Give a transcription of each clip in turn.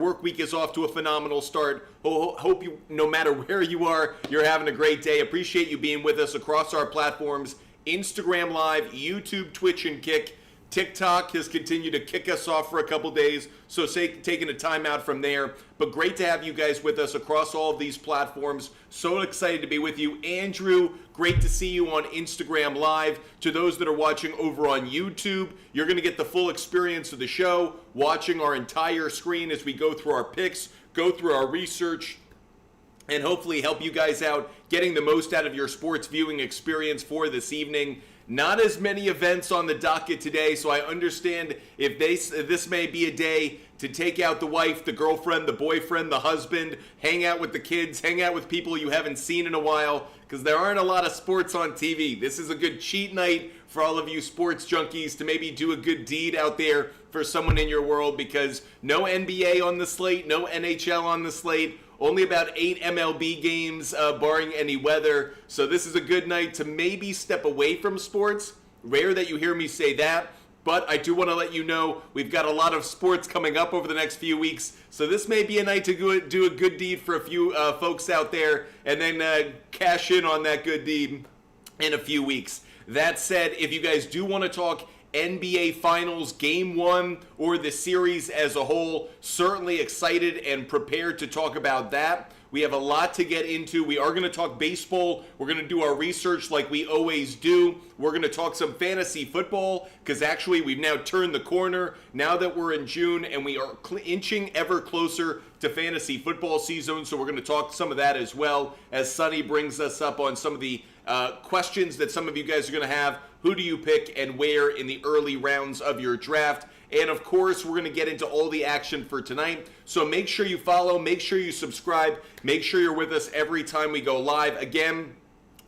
Work week is off to a phenomenal start. Hope you, no matter where you are, you're having a great day. Appreciate you being with us across our platforms. Instagram Live, YouTube, Twitch, and Kick. TikTok has continued to kick us off for a couple days, so taking a time out from there. But great to have you guys with us across all of these platforms. So excited to be with you. Andrew, great to see you on Instagram Live. To those that are watching over on YouTube, you're going to get the full experience of the show, watching our entire screen as we go through our picks, go through our research, and hopefully help you guys out getting the most out of your sports viewing experience for this evening. Not as many events on the docket today, so I understand if this may be a day to take out the wife, the girlfriend, the boyfriend, the husband, hang out with the kids, hang out with people you haven't seen in a while, because there aren't a lot of sports on TV. This is a good cheat night for all of you sports junkies to maybe do a good deed out there for someone in your world, because no NBA on the slate, no NHL on the slate, only about 8 MLB games, barring any weather. So this is a good night to maybe step away from sports. Rare that you hear me say that, but I do want to let you know we've got a lot of sports coming up over the next few weeks. So this may be a night to do a good deed for a few folks out there, and then cash in on that good deed in a few weeks. That said, if you guys do want to talk NBA Finals Game 1 or the series as a whole, certainly excited and prepared to talk about that. We have a lot to get into. We are going to talk baseball. We're going to do our research like we always do. We're going to talk some fantasy football because actually we've now turned the corner now that we're in June and we are inching ever closer to fantasy football season. So we're going to talk some of that as well as Sonny brings us up on some of the questions that some of you guys are going to have. Who do you pick and where in the early rounds of your draft? And of course, we're going to get into all the action for tonight. So make sure you follow, make sure you subscribe, make sure you're with us every time we go live. Again,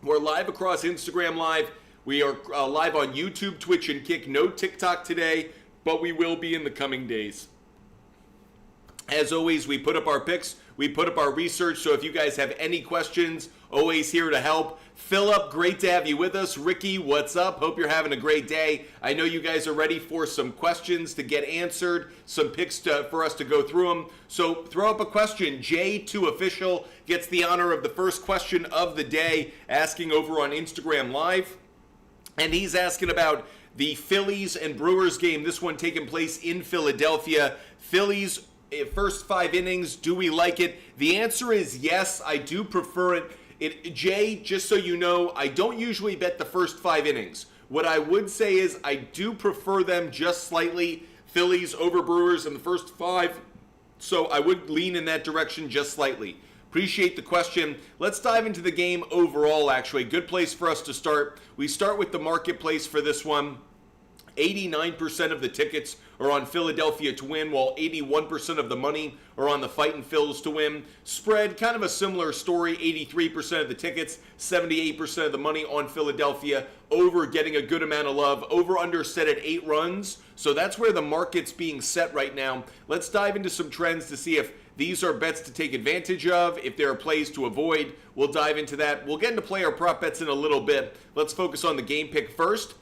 we're live across Instagram Live. We are live on YouTube, Twitch, and Kick. No TikTok today, but we will be in the coming days. As always, we put up our picks, we put up our research, so if you guys have any questions, always here to help. Philip, great to have you with us. Ricky, what's up? Hope you're having a great day. I know you guys are ready for some questions to get answered, some picks for us to go through them. So throw up a question. J2Official gets the honor of the first question of the day, asking over on Instagram Live. And he's asking about the Phillies and Brewers game, this one taking place in Philadelphia. Phillies, first 5 innings, do we like it? The answer is yes, I do prefer it. Jay, just so you know, I don't usually bet the first 5 innings. What I would say is I do prefer them just slightly, Phillies over Brewers in the first 5, so I would lean in that direction just slightly. Appreciate the question. Let's dive into the game overall, actually. Good place for us to start. We start with the marketplace for this one. 89% of the tickets are on Philadelphia to win, while 81% of the money are on the Fightin' Phils to win. Spread, kind of a similar story. 83% of the tickets, 78% of the money on Philadelphia. Over getting a good amount of love. Over under set at 8 runs. So that's where the market's being set right now. Let's dive into some trends to see if these are bets to take advantage of, if there are plays to avoid. We'll dive into that. We'll get into player prop bets in a little bit. Let's focus on the game pick first.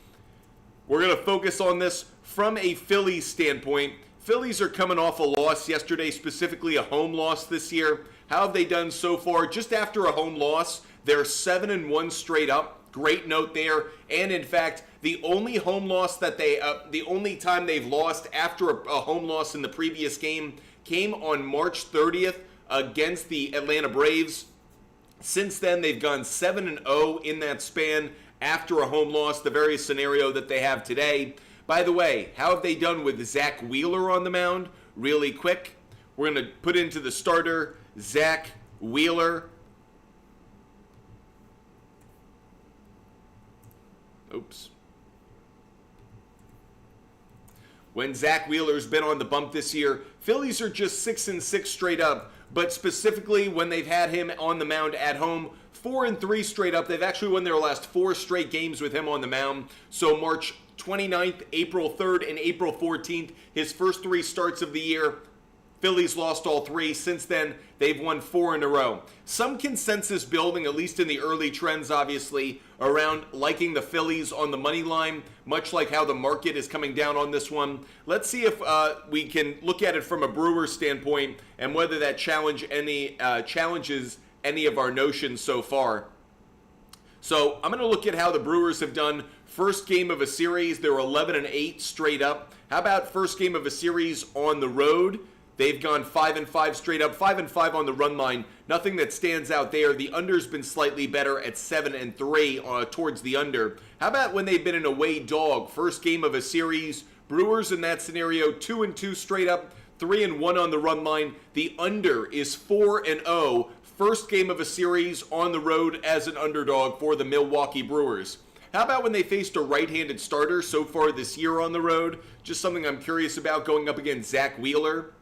We're going to focus on this from a Phillies standpoint. Phillies are coming off a loss yesterday, specifically a home loss this year. How have they done so far? Just after a home loss, they're 7-1 straight up. Great note there. And in fact, the only home loss that the only time they've lost after a home loss in the previous game came on March 30th against the Atlanta Braves. Since then, they've gone 7-0 in that span. After a home loss, the very scenario that they have today. By the way, how have they done with Zach Wheeler on the mound? Really quick, we're going to put into the starter Zach Wheeler. Oops. When Zach Wheeler's been on the bump this year, Phillies are just 6-6 straight up. But specifically when they've had him on the mound at home, 4-3 straight up. They've actually won their last 4 straight games with him on the mound. So March 29th, April 3rd, and April 14th, his first 3 starts of the year. Phillies lost all 3. Since then, they've won 4 in a row. Some consensus building, at least in the early trends, obviously, around liking the Phillies on the money line, much like how the market is coming down on this one. Let's see if we can look at it from a Brewers standpoint and whether that challenges any of our notions so far. So I'm going to look at how the Brewers have done first game of a series. They're 11-8 straight up. How about first game of a series on the road? They've gone 5-5 straight up, 5-5 on the run line. Nothing that stands out there. The under's been slightly better at 7-3 towards the under. How about when they've been an away dog? First game of a series. Brewers in that scenario, 2-2 straight up, 3-1 on the run line. The under is 4-0. First game of a series on the road as an underdog for the Milwaukee Brewers. How about when they faced a right-handed starter so far this year on the road? Just something I'm curious about going up against Zach Wheeler.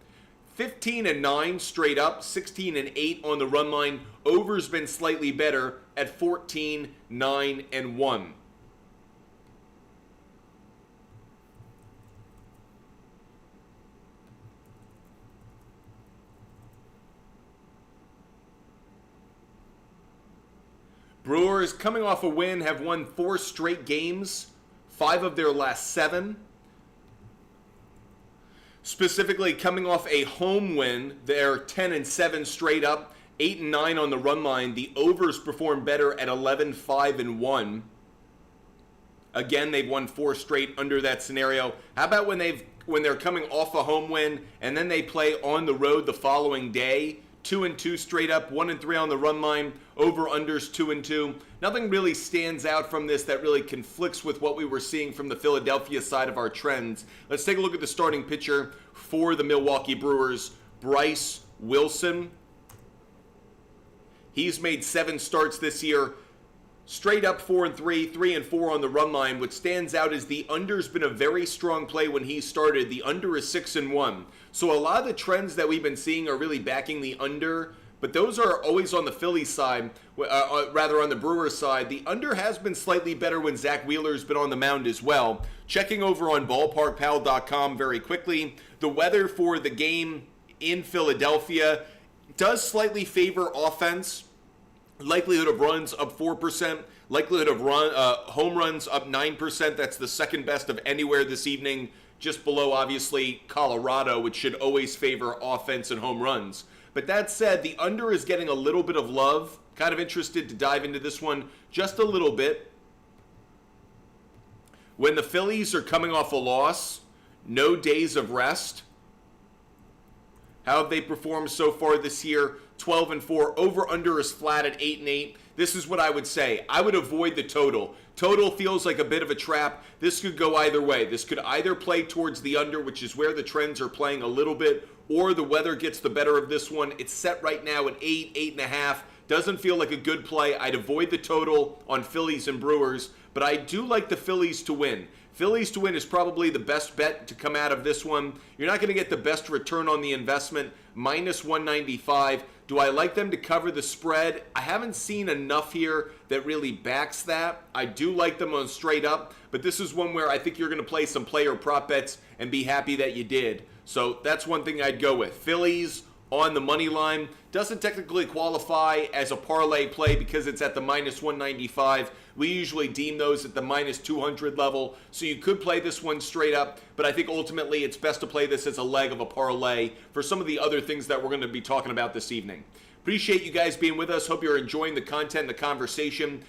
15-9 straight up, 16-8 on the run line. Over's been slightly better at 14-9-1. Brewers, coming off a win, have won 4 straight games, 5 of their last 7. Specifically, coming off a home win, they're 10-7 straight up, 8-9 on the run line. The overs perform better at 11-5-1. Again, they've won 4 straight under that scenario. How about when they're coming off a home win and then they play on the road the following day? 2-2 straight up, 1-3 on the run line, over-unders 2-2. Nothing really stands out from this that really conflicts with what we were seeing from the Philadelphia side of our trends. Let's take a look at the starting pitcher for the Milwaukee Brewers, Bryce Wilson. He's made 7 starts this year. Straight up 4-3, 3-4 on the run line. What stands out is the under's been a very strong play when he started. The under is 6-1. So a lot of the trends that we've been seeing are really backing the under, but those are always on the Phillies side, rather on the Brewers side. The under has been slightly better when Zach Wheeler's been on the mound as well. Checking over on ballparkpal.com very quickly, the weather for the game in Philadelphia does slightly favor offense. Likelihood of runs up 4%. Likelihood of home runs up 9%. That's the second best of anywhere this evening. Just below, obviously, Colorado, which should always favor offense and home runs. But that said, the under is getting a little bit of love. Kind of interested to dive into this one just a little bit. When the Phillies are coming off a loss, no days of rest. How have they performed so far this year? 12-4. Over-under is flat at 8-8. This is what I would say. I would avoid the total. Total feels like a bit of a trap. This could go either way. This could either play towards the under, which is where the trends are playing a little bit, or the weather gets the better of this one. It's set right now at 8, 8.5. Doesn't feel like a good play. I'd avoid the total on Phillies and Brewers, but I do like the Phillies to win. Phillies to win is probably the best bet to come out of this one. You're not going to get the best return on the investment, minus 195. Do I like them to cover the spread? I haven't seen enough here that really backs that. I do like them on straight up, but this is one where I think you're going to play some player prop bets and be happy that you did. So that's one thing I'd go with. Phillies on the money line. Doesn't technically qualify as a parlay play because it's at the minus 195. We usually deem those at the minus 200 level. So you could play this one straight up, but I think ultimately it's best to play this as a leg of a parlay for some of the other things that we're going to be talking about this evening. Appreciate you guys being with us. Hope you're enjoying the content, the conversation.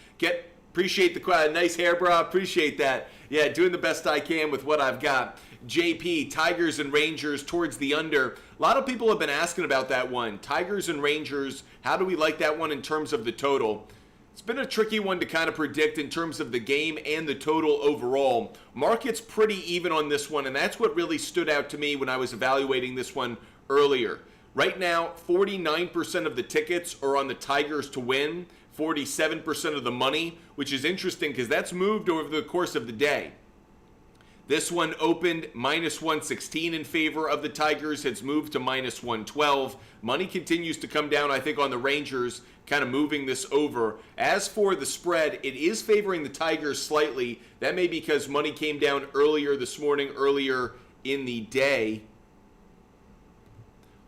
Appreciate the nice hair, bro. Appreciate that. Yeah, doing the best I can with what I've got. JP, Tigers and Rangers towards the under. A lot of people have been asking about that one. Tigers and Rangers, how do we like that one in terms of the total? It's been a tricky one to kind of predict in terms of the game and the total overall. Market's pretty even on this one, and that's what really stood out to me when I was evaluating this one earlier. Right now, 49% of the tickets are on the Tigers to win, 47% of the money, which is interesting because that's moved over the course of the day. This one opened minus 116 in favor of the Tigers. It's moved to minus 112. Money continues to come down, I think, on the Rangers, kind of moving this over. As for the spread, it is favoring the Tigers slightly. That may be because money came down earlier this morning, earlier in the day.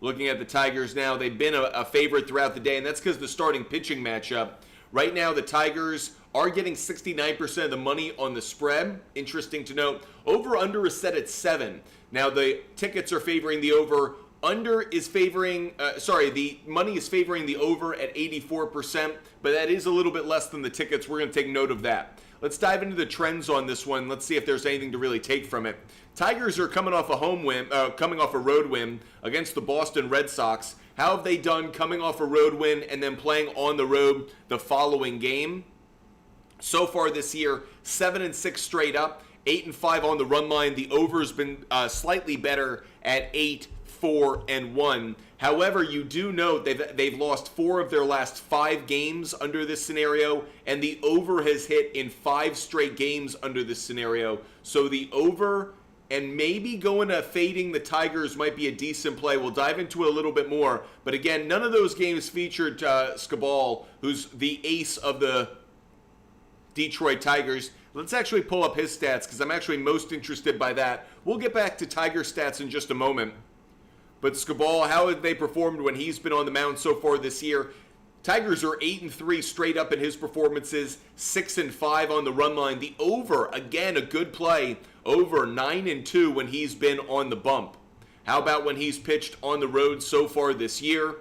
Looking at the Tigers now, they've been a favorite throughout the day, and that's because the starting pitching matchup. Right now, the Tigers are getting 69% of the money on the spread. Interesting to note. Over-under is set at 7. Now, the tickets are favoring the over. Under is favoring, the money is favoring the over at 84%, but that is a little bit less than the tickets. We're going to take note of that. Let's dive into the trends on this one. Let's see if there's anything to really take from it. Tigers are coming off a road win against the Boston Red Sox. How have they done coming off a road win and then playing on the road the following game? So far this year, 7-6 straight up, 8-5 on the run line. The over's been slightly better at 8, 4, and 1. However, you do note they've lost 4 of their last 5 games under this scenario, and the over has hit in 5 straight games under this scenario. So the over and maybe going to fading the Tigers might be a decent play. We'll dive into it a little bit more. But again, none of those games featured Skubal, who's the ace of the Detroit Tigers. Let's actually pull up his stats because I'm actually most interested by that. We'll get back to Tiger stats in just a moment. But Skubal, how have they performed when he's been on the mound so far this year? Tigers are 8-3 straight up in his performances, 6-5 on the run line. The over, again, a good play, over 9-2 when he's been on the bump. How about when he's pitched on the road so far this year?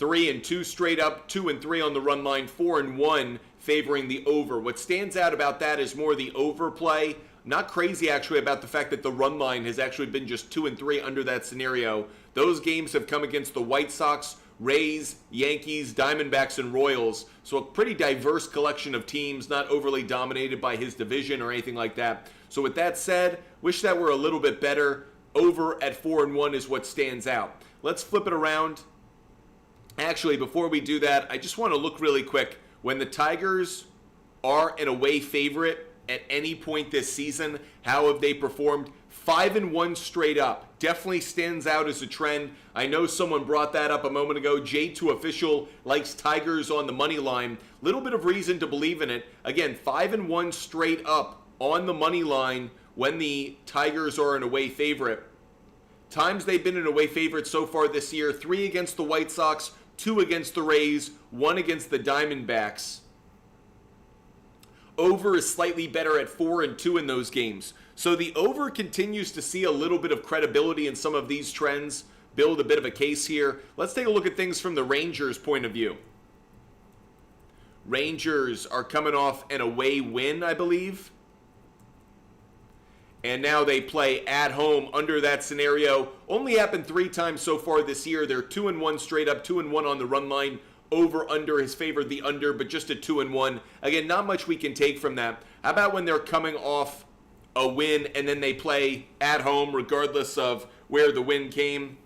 3-2 straight up, 2-3 on the run line, 4-1 favoring the over. What stands out about that is more the over play. Not crazy actually about the fact that the run line has actually been just 2-3 under that scenario. Those games have come against the White Sox, Rays, Yankees, Diamondbacks, and Royals. So a pretty diverse collection of teams, not overly dominated by his division or anything like that. So with that said, wish that were a little bit better. Over at 4-1 is what stands out. Let's flip it around. Actually, before we do that, I just want to look really quick. When the Tigers are an away favorite at any point this season, how have they performed? 5-1 straight up. Definitely stands out as a trend. I know someone brought that up a moment ago. J2 Official likes Tigers on the money line. Little bit of reason to believe in it. Again, 5-1 straight up on the money line when the Tigers are an away favorite. Times they've been an away favorite so far this year: 3 against the White Sox, 2 against the Rays, 1 against the Diamondbacks. Over is slightly better at 4-2 in those games. So the over continues to see a little bit of credibility in some of these trends, build a bit of a case here. Let's take a look at things from the Rangers' point of view. Rangers are coming off an away win, I believe. And now they play at home under that scenario. Only happened 3 times so far this year. They're 2-1 straight up, 2-1 on the run line. Over under has favored the under, but just a 2-1. Again, not much we can take from that. How about when they're coming off a win and then they play at home regardless of where the win came?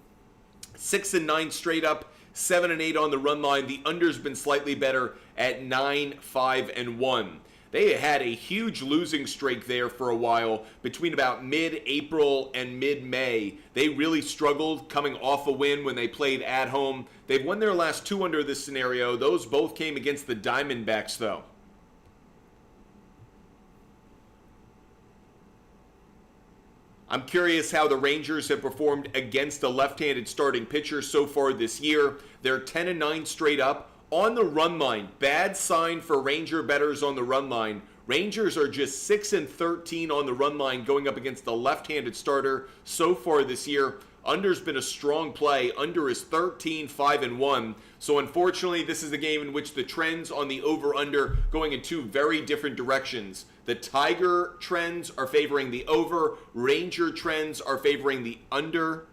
6-9 straight up, 7-8 on the run line. The under's been slightly better at 9-5-1. They had a huge losing streak there for a while between about mid-April and mid-May. They really struggled coming off a win when they played at home. They've won their last 2 under this scenario. Those both came against the Diamondbacks, though. I'm curious how the Rangers have performed against a left-handed starting pitcher so far this year. They're 10-9 straight up. On the run line, bad sign for Ranger bettors on the run line. Rangers are just 6-13 on the run line going up against the left-handed starter so far this year. Under's been a strong play. Under is 13-5-1. So unfortunately, this is a game in which the trends on the over-under going in 2 very different directions. The Tiger trends are favoring the over. Ranger trends are favoring the under.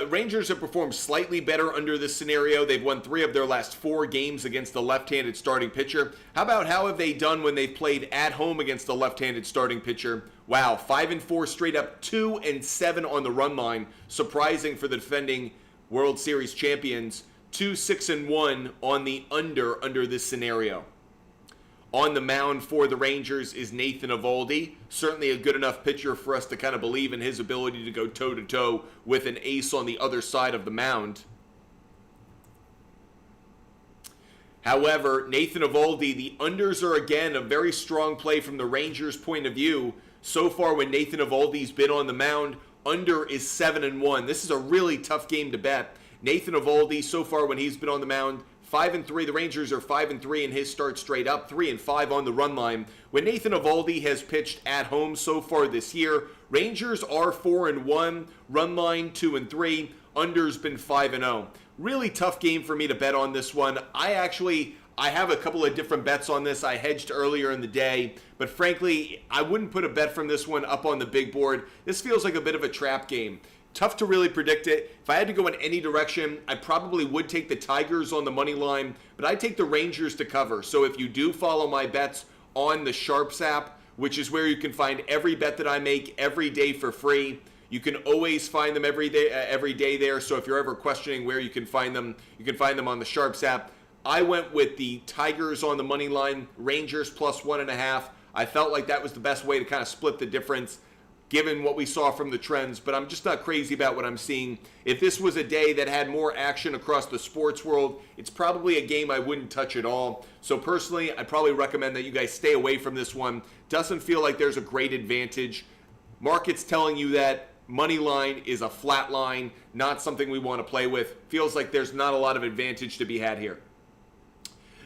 Rangers have performed slightly better under this scenario. They've won 3 of their last 4 games against the left-handed starting pitcher. How have they done when they've played at home against a left-handed starting pitcher? Wow, 5-4 straight up, 2-7 on the run line. Surprising for the defending World Series champions. 2-6-1 on the under this scenario. On the mound for the Rangers is Nathan Eovaldi. Certainly a good enough pitcher for us to kind of believe in his ability to go toe-to-toe with an ace on the other side of the mound. However, Nathan Eovaldi, the unders are again a very strong play from the Rangers' point of view. So far, when Nathan Eovaldi's been on the mound, under is 7-1. This is a really tough game to bet. Nathan Eovaldi, so far when he's been on the mound, 5-3. The Rangers are 5-3 in his start straight up, 3-5 on the run line. When Nathan Eovaldi has pitched at home so far this year, Rangers are 4-1, run line 2-3, under's been 5-0. Really tough game for me to bet on this one. I have a couple of different bets on this. I hedged earlier in the day, but frankly, I wouldn't put a bet from this one up on the big board. This feels like a bit of a trap game. Tough to really predict it. If I had to go in any direction, I probably would take the Tigers on the money line, but I'd take the Rangers to cover. So if you do follow my bets on the SHARPZ app, which is where you can find every bet that I make every day for free, you can always find them every day there. So if you're ever questioning where you can find them on the SHARPZ app. I went with the Tigers on the money line, Rangers plus 1.5. I felt like that was the best way to kind of split the difference given what we saw from the trends, but I'm just not crazy about what I'm seeing. If this was a day that had more action across the sports world, it's probably a game I wouldn't touch at all. So personally, I'd probably recommend that you guys stay away from this one. Doesn't feel like there's a great advantage. Market's telling you that money line is a flat line, not something we want to play with. Feels like there's not a lot of advantage to be had here.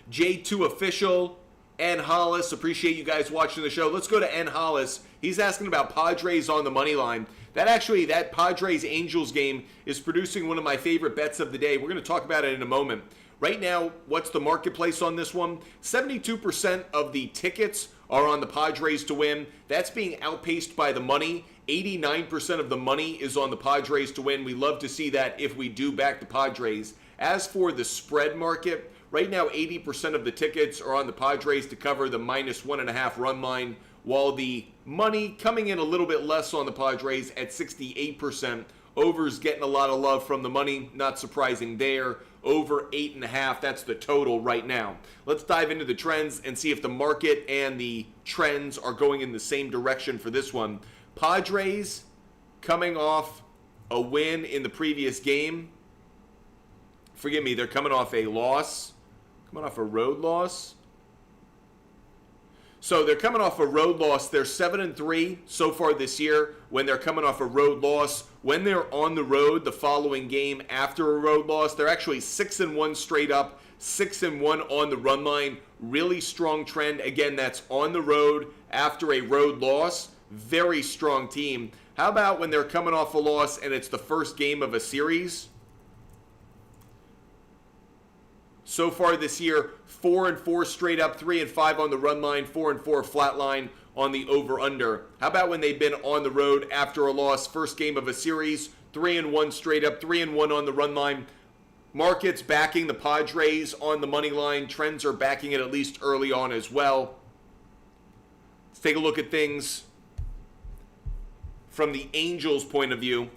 J2 Official, N. Hollis, appreciate you guys watching the show. Let's go to N. Hollis. He's asking about Padres on the money line. That Padres-Angels game is producing one of my favorite bets of the day. We're going to talk about it in a moment. Right now, what's the marketplace on this one? 72% of the tickets are on the Padres to win. That's being outpaced by the money. 89% of the money is on the Padres to win. We love to see that if we do back the Padres. As for the spread market, right now 80% of the tickets are on the Padres to cover the minus 1.5 run line, while the money coming in a little bit less on the Padres at 68%. Over's getting a lot of love from the money, not surprising there. Over 8.5, that's the total right now. Let's dive into the trends and see if the market and the trends are going in the same direction for this one. Padres coming off a win in the previous game. Forgive me, they're coming off a loss. Coming off a road loss. So they're coming off a road loss. They're 7-3 so far this year when they're coming off a road loss. When they're on the road the following game after a road loss, they're actually 6-1 straight up, 6-1 on the run line. Really strong trend. Again, that's on the road after a road loss. Very strong team. How about when they're coming off a loss and it's the first game of a series? So far this year, 4-4 straight up, 3-5 on the run line, 4-4 flat line on the over-under. How about when they've been on the road after a loss, first game of a series, 3-1 straight up, 3-1 on the run line. Markets backing the Padres on the money line. Trends are backing it at least early on as well. Let's take a look at things from the Angels' point of view.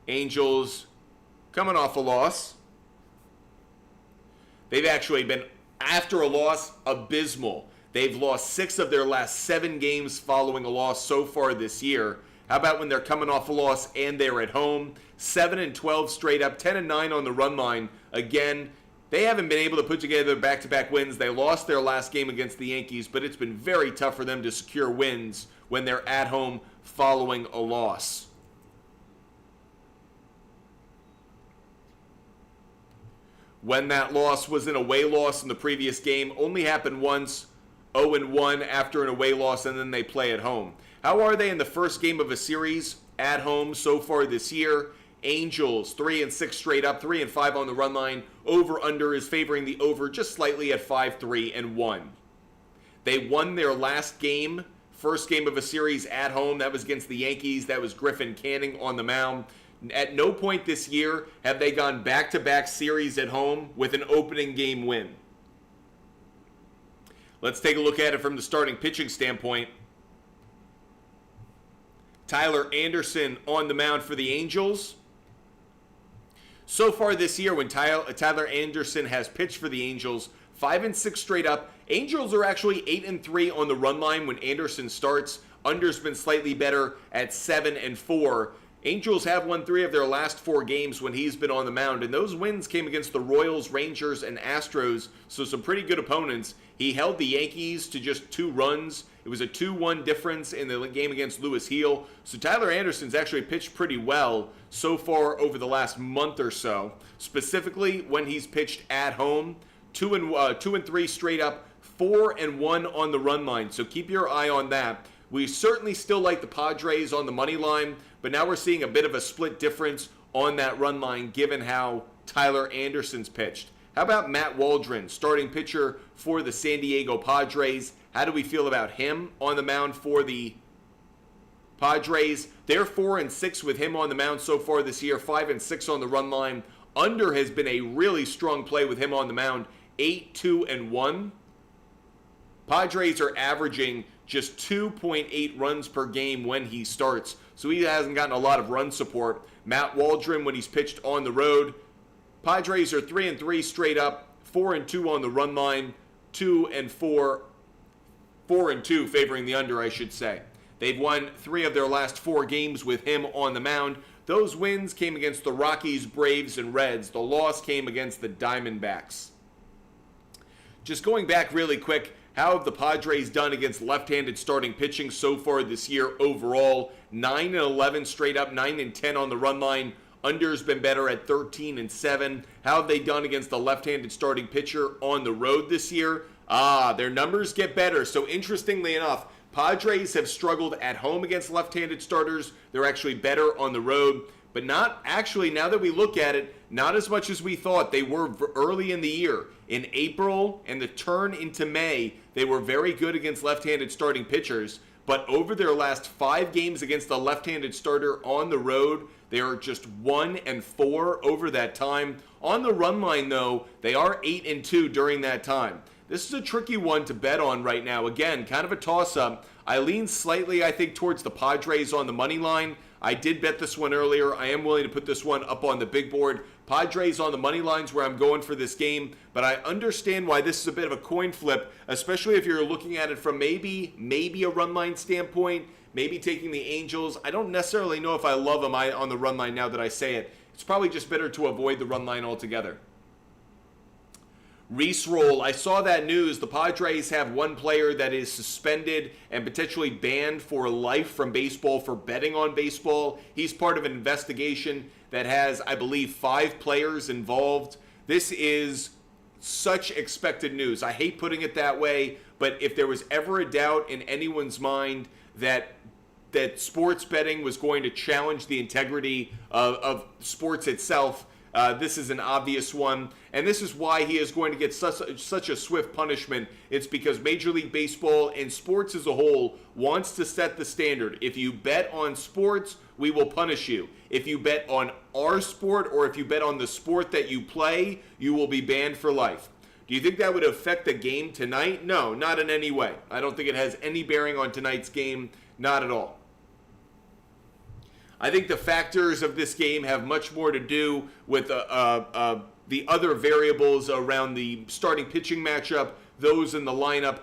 Angels coming off a loss. They've actually been, after a loss, abysmal. They've lost 6 of their last 7 games following a loss so far this year. How about when they're coming off a loss and they're at home? 7-12 straight up, 10-9 on the run line. Again, they haven't been able to put together back-to-back wins. They lost their last game against the Yankees, but it's been very tough for them to secure wins when they're at home following a loss. When that loss was an away loss in the previous game, only happened once, 0-1 after an away loss, and then they play at home. How are they in the first game of a series at home so far this year? Angels, 3-6 straight up, 3-5 on the run line. Over-under is favoring the over just slightly at 5-3-1. They won their last game, first game of a series at home. That was against the Yankees. That was Griffin Canning on the mound. At no point this year have they gone back-to-back series at home with an opening game win. Let's take a look at it from the starting pitching standpoint. Tyler Anderson on the mound for the Angels. So far this year, when Tyler Anderson has pitched for the Angels, 5-6 straight up. Angels are actually 8-3 on the run line when Anderson starts. Under's been slightly better at 7-4. Angels have won 3 of their last 4 games when he's been on the mound, and those wins came against the Royals, Rangers, and Astros, so some pretty good opponents. He held the Yankees to just 2 runs It was a 2-1 difference in the game against Lewis Heel. So Tyler Anderson's actually pitched pretty well so far over the last month or so. Specifically, when he's pitched at home, 2 and 3 straight up, 4 and 1 on the run line. So keep your eye on that. We certainly still like the Padres on the money line, but now we're seeing a bit of a split difference on that run line given how Tyler Anderson's pitched. How about Matt Waldron, starting pitcher for the San Diego Padres? How do we feel about him on the mound for the Padres? They're 4 and 6 with him on the mound so far this year, 5 and 6 on the run line. Under has been a really strong play with him on the mound, 8, 2, and 1. Padres are averaging just 2.8 runs per game when he starts, so he hasn't gotten a lot of run support. Matt Waldron, when he's pitched on the road, Padres are 3 and 3 straight up, 4 and 2 on the run line, 2 and 4 and 2 favoring the under, I should say. They've won 3 of their last 4 games with him on the mound. Those wins came against the Rockies, Braves, and Reds. The loss came against the Diamondbacks. Just going back really quick, how have the Padres done against left-handed starting pitching so far this year overall? 9 and 11 straight up, 9 and 10 on the run line. Under's been better at 13 and 7. How have they done against the left-handed starting pitcher on the road this year? Their numbers get better. So interestingly enough, Padres have struggled at home against left-handed starters. They're actually better on the road, but not actually, now that we look at it, not as much as we thought. They were early in the year. In April and the turn into May, they were very good against left-handed starting pitchers, but over their last 5 games against the left-handed starter on the road, they are just 1 and 4 over that time. On the run line, though, they are 8 and 2 during that time. This is a tricky one to bet on right now. Again, kind of a toss-up. I lean slightly, I think, towards the Padres on the money line. I did bet this one earlier. I am willing to put this one up on the big board. Padres on the money lines where I'm going for this game, but I understand why this is a bit of a coin flip, especially if you're looking at it from maybe a run line standpoint, maybe taking the Angels. I don't necessarily know if I love them on the run line now that I say it. It's probably just better to avoid the run line altogether. Reese Roll, I saw that news. The Padres have one player that is suspended and potentially banned for life from baseball for betting on baseball. He's part of an investigation that has, I believe, 5 players involved. This is such expected news. I hate putting it that way, but if there was ever a doubt in anyone's mind that sports betting was going to challenge the integrity of sports itself, this is an obvious one, and this is why he is going to get such a swift punishment. It's because Major League Baseball and sports as a whole wants to set the standard. If you bet on sports, we will punish you. If you bet on our sport or if you bet on the sport that you play, you will be banned for life. Do you think that would affect the game tonight? No, not in any way. I don't think it has any bearing on tonight's game, not at all. I think the factors of this game have much more to do with the other variables around the starting pitching matchup, those in the lineup.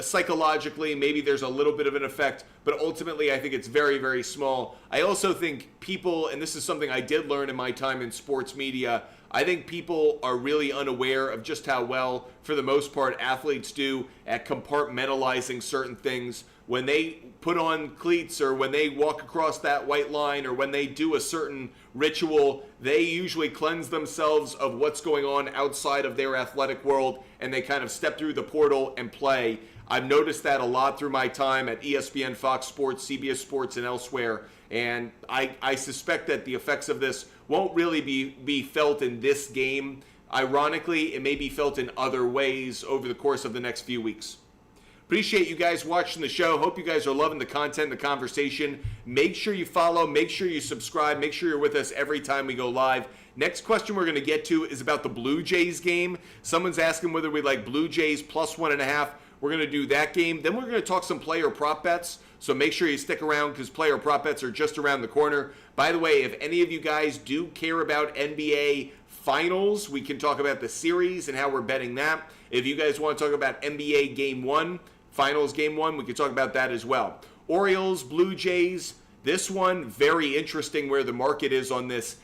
Psychologically, maybe there's a little bit of an effect, but ultimately I think it's very, very small. I also think people, and this is something I did learn in my time in sports media, I think people are really unaware of just how well, for the most part, athletes do at compartmentalizing certain things. When they put on cleats or when they walk across that white line or when they do a certain ritual, they usually cleanse themselves of what's going on outside of their athletic world and they kind of step through the portal and play. I've noticed that a lot through my time at ESPN, Fox Sports, CBS Sports, and elsewhere. And I suspect that the effects of this won't really be felt in this game. Ironically, it may be felt in other ways over the course of the next few weeks. Appreciate you guys watching the show. Hope you guys are loving the content, the conversation. Make sure you follow. Make sure you subscribe. Make sure you're with us every time we go live. Next question we're going to get to is about the Blue Jays game. Someone's asking whether we like Blue Jays plus 1.5. We're going to do that game. Then we're going to talk some player prop bets. So make sure you stick around because player prop bets are just around the corner. By the way, if any of you guys do care about NBA Finals, we can talk about the series and how we're betting that. If you guys want to talk about NBA Game 1, Finals Game 1, we can talk about that as well. Orioles, Blue Jays, this one, very interesting where the market is on this.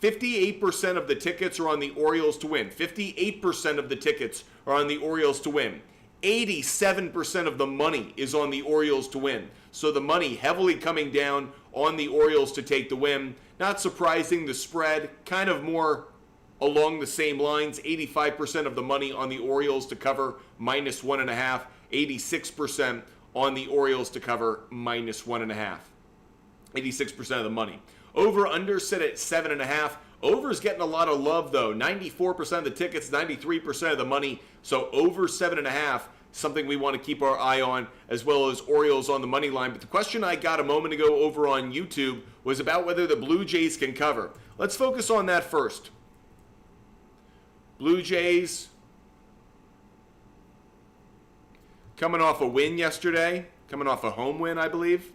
58% of the tickets are on the Orioles to win. 58% of the tickets are on the Orioles to win. 87% of the money is on the Orioles to win. So the money heavily coming down on the Orioles to take the win. Not surprising, the spread kind of more along the same lines. 85% of the money on the Orioles to cover -1.5. 86% on the Orioles to cover -1.5. 86% of the money. Over under sit at 7.5. Over's getting a lot of love though. 94% of the tickets, 93% of the money. So over 7.5, something we want to keep our eye on, as well as Orioles on the money line. But the question I got a moment ago over on YouTube was about whether the Blue Jays can cover. Let's focus on that first. Blue Jays coming off a win yesterday, coming off a home win, I believe.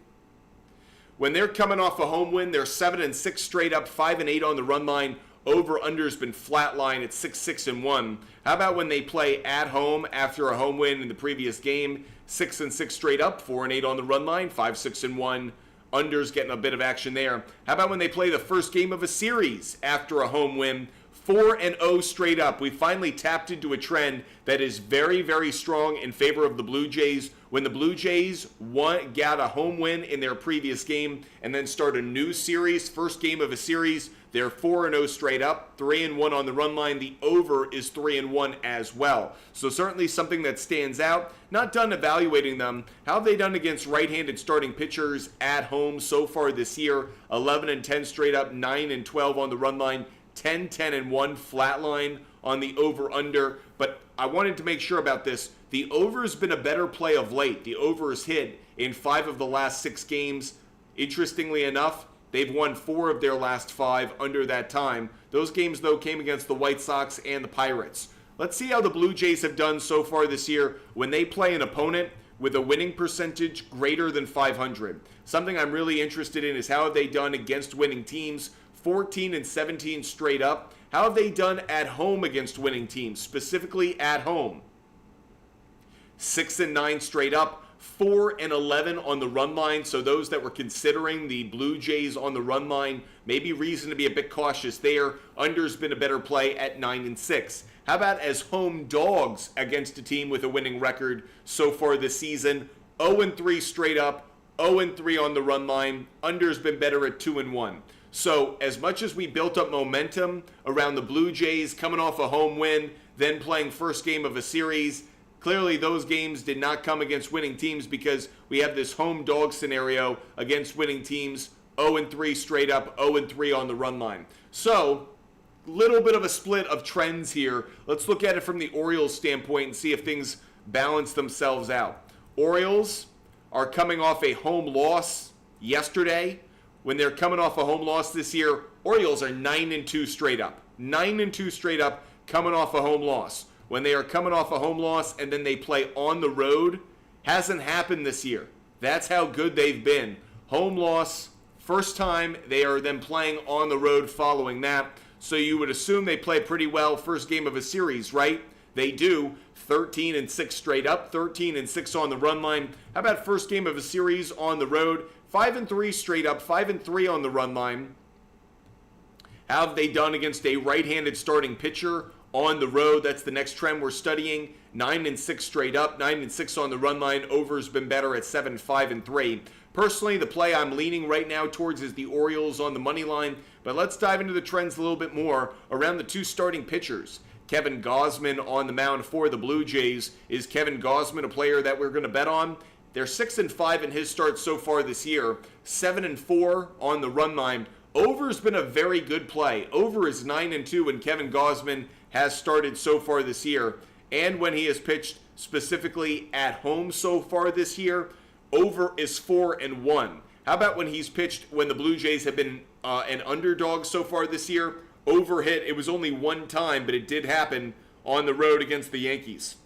When they're coming off a home win, they're 7-6 straight up, 5-8 on the run line. Over/under's been flatline at 6-6-1. How about when they play at home after a home win in the previous game? 6-6 straight up, 4-8 on the run line, 5-6-1. Under's getting a bit of action there. How about when they play the first game of a series after a home win? 4-0 straight up. We finally tapped into a trend that is very, very strong in favor of the Blue Jays. When the Blue Jays got a home win in their previous game and then start a new series, first game of a series, they're 4-0 straight up, 3-1 on the run line. The over is 3-1 as well. So certainly something that stands out. Not done evaluating them. How have they done against right-handed starting pitchers at home so far this year? 11-10 straight up, 9-12 on the run line. 10-10-1 flat line on the over-under. But I wanted to make sure about this. The over's been a better play of late. The over is hit in 5 of the last 6 games. Interestingly enough, they've won 4 of their last 5 under that time. Those games, though, came against the White Sox and the Pirates. Let's see how the Blue Jays have done so far this year when they play an opponent with a winning percentage greater than 500. Something I'm really interested in is how have they done against winning teams. 14-17 straight up. How have they done at home against winning teams, specifically at home? 6-9 straight up, 4-11 on the run line. So those that were considering the Blue Jays on the run line, maybe reason to be a bit cautious there. Under's been a better play at 9-6. How about as home dogs against a team with a winning record so far this season? 0-3 straight up, 0-3 on the run line. Under's been better at 2-1. So as much as we built up momentum around the Blue Jays coming off a home win, then playing first game of a series, clearly those games did not come against winning teams because we have this home dog scenario against winning teams, 0-3 straight up, 0-3 on the run line. So, little bit of a split of trends here. Let's look at it from the Orioles standpoint and see if things balance themselves out. Orioles are coming off a home loss yesterday. When they're coming off a home loss this year, Orioles are 9-2 straight up. 9-2 straight up, coming off a home loss. When they are coming off a home loss and then they play on the road, hasn't happened this year. That's how good they've been. Home loss, first time they are then playing on the road following that. So you would assume they play pretty well first game of a series, right? They do. 13-6 straight up, 13-6 on the run line. How about first game of a series on the road? 5-3 straight up, 5-3 on the run line. How have they done against a right-handed starting pitcher on the road? That's the next trend we're studying. 9-6 straight up, 9-6 on the run line. Over's been better at 7-5-3. Personally, the play I'm leaning right now towards is the Orioles on the money line. But let's dive into the trends a little bit more around the 2 starting pitchers. Kevin Gausman on the mound for the Blue Jays. Is Kevin Gausman a player that we're going to bet on? They're 6-5 in his starts so far this year, 7-4 on the run line. Over's been a very good play. Over is 9-2 when Kevin Gausman has started so far this year. And when he has pitched specifically at home so far this year, over is 4-1. How about when he's pitched when the Blue Jays have been an underdog so far this year? Over hit, it was only one time, but it did happen on the road against the Yankees.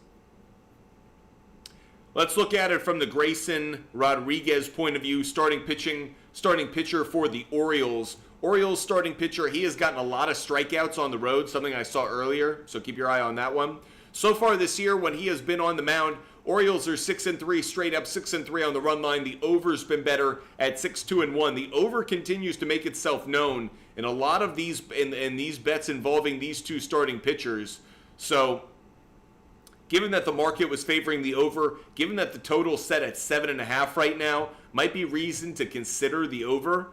Let's look at it from the Grayson Rodriguez point of view, starting pitcher for the Orioles. Orioles starting pitcher, he has gotten a lot of strikeouts on the road, something I saw earlier, so keep your eye on that one. So far this year, when he has been on the mound, Orioles are 6-3 straight up, 6-3 on the run line. The over's been better at 6-2-1. The over continues to make itself known in a lot of these in these bets involving these 2 starting pitchers. So given that the market was favoring the over, given that the total set at 7.5 right now, might be reason to consider the over.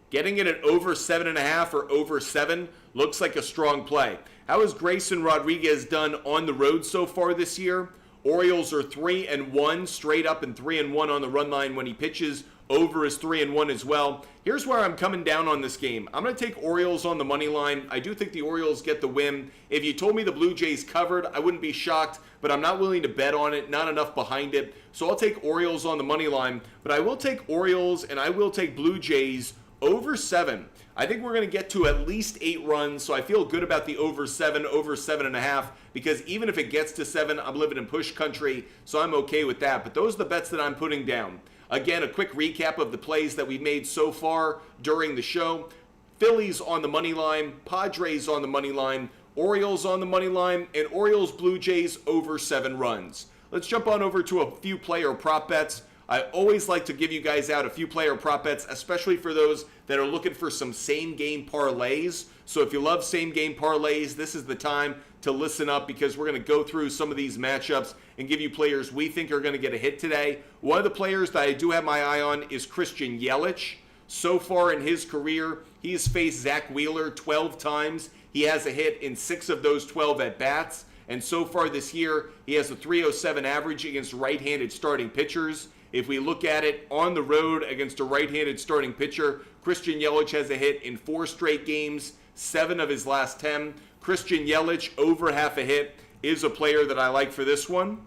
Getting it at over 7.5 or over 7 looks like a strong play. How has Grayson Rodriguez done on the road so far this year? Orioles are 3-1 straight up and 3-1 on the run line when he pitches. Over is 3-1 as well. Here's where I'm coming down on this game. I'm going to take Orioles on the money line. I do think the Orioles get the win. If you told me the Blue Jays covered, I wouldn't be shocked, but I'm not willing to bet on it, not enough behind it. So I'll take Orioles on the money line, but I will take Orioles and I will take Blue Jays over 7. I think we're going to get to at least 8 runs, so I feel good about the over 7, over 7.5, because even if it gets to 7, I'm living in push country, so I'm okay with that. But those are the bets that I'm putting down. Again, a quick recap of the plays that we've made so far during the show. Phillies on the money line, Padres on the money line, Orioles on the money line, and Orioles Blue Jays over 7 runs. Let's jump on over to a few player prop bets. I always like to give you guys out a few player prop bets, especially for those that are looking for some same-game parlays. So if you love same-game parlays, this is the time to listen up, because we're going to go through some of these matchups and give you players we think are going to get a hit today. One of the players that I do have my eye on is Christian Yelich. So far in his career, he has faced Zach Wheeler 12 times. He has a hit in 6 of those 12 at-bats. And so far this year, he has a 307 average against right-handed starting pitchers. If we look at it on the road against a right-handed starting pitcher, Christian Yelich has a hit in 4 straight games, 7 of his last 10. Christian Yelich over half a hit is a player that I like for this one.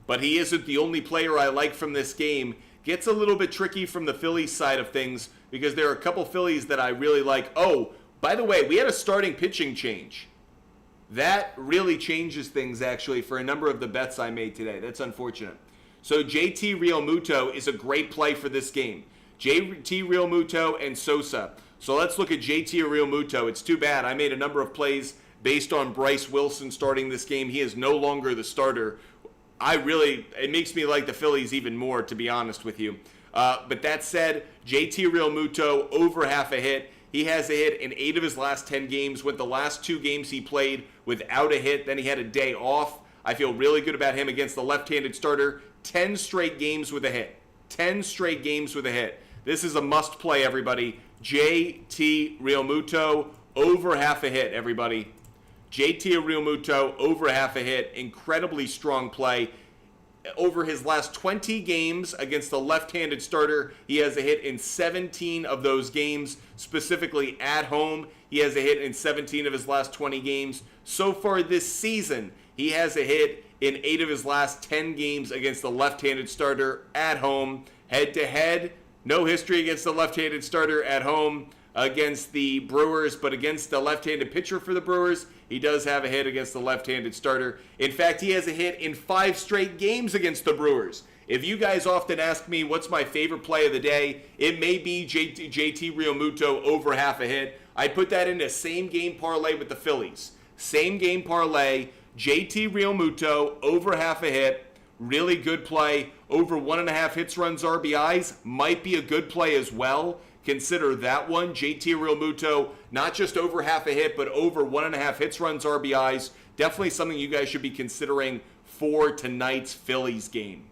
But he isn't the only player I like from this game. Gets a little bit tricky from the Phillies side of things, because there are a couple Phillies that I really like. Oh, by the way, we had a starting pitching change. That really changes things, actually, for a number of the bets I made today. That's unfortunate. So JT Realmuto is a great play for this game. JT Realmuto and Sosa. So let's look at JT Realmuto. It's too bad. I made a number of plays based on Bryce Wilson starting this game. He is no longer the starter. It makes me like the Phillies even more, to be honest with you. But that said, JT Realmuto over half a hit. He has a hit in 8 of his last 10 games. With the last 2 games he played without a hit, then he had a day off. I feel really good about him against the left-handed starter. 10 straight games with a hit. 10 straight games with a hit. This is a must play, everybody. JT Realmuto over half a hit, everybody. JT Realmuto over half a hit. Incredibly strong play. Over his last 20 games against the left-handed starter, he has a hit in 17 of those games. Specifically at home, he has a hit in 17 of his last 20 games. So far this season, he has a hit in 8 of his last 10 games against the left-handed starter at home. Head-to-head, no history against the left-handed starter at home against the Brewers, but against the left-handed pitcher for the Brewers, he does have a hit against the left-handed starter. In fact, he has a hit in 5 straight games against the Brewers. If you guys often ask me what's my favorite play of the day, it may be JT Realmuto over half a hit. I put that in a same-game parlay with the Phillies. Same-game parlay, JT Realmuto over half a hit. Really good play. Over 1.5 hits, runs, RBIs might be a good play as well. Consider that one. JT Realmuto, not just over half a hit, but over 1.5 hits, runs, RBIs. Definitely something you guys should be considering for tonight's Phillies game.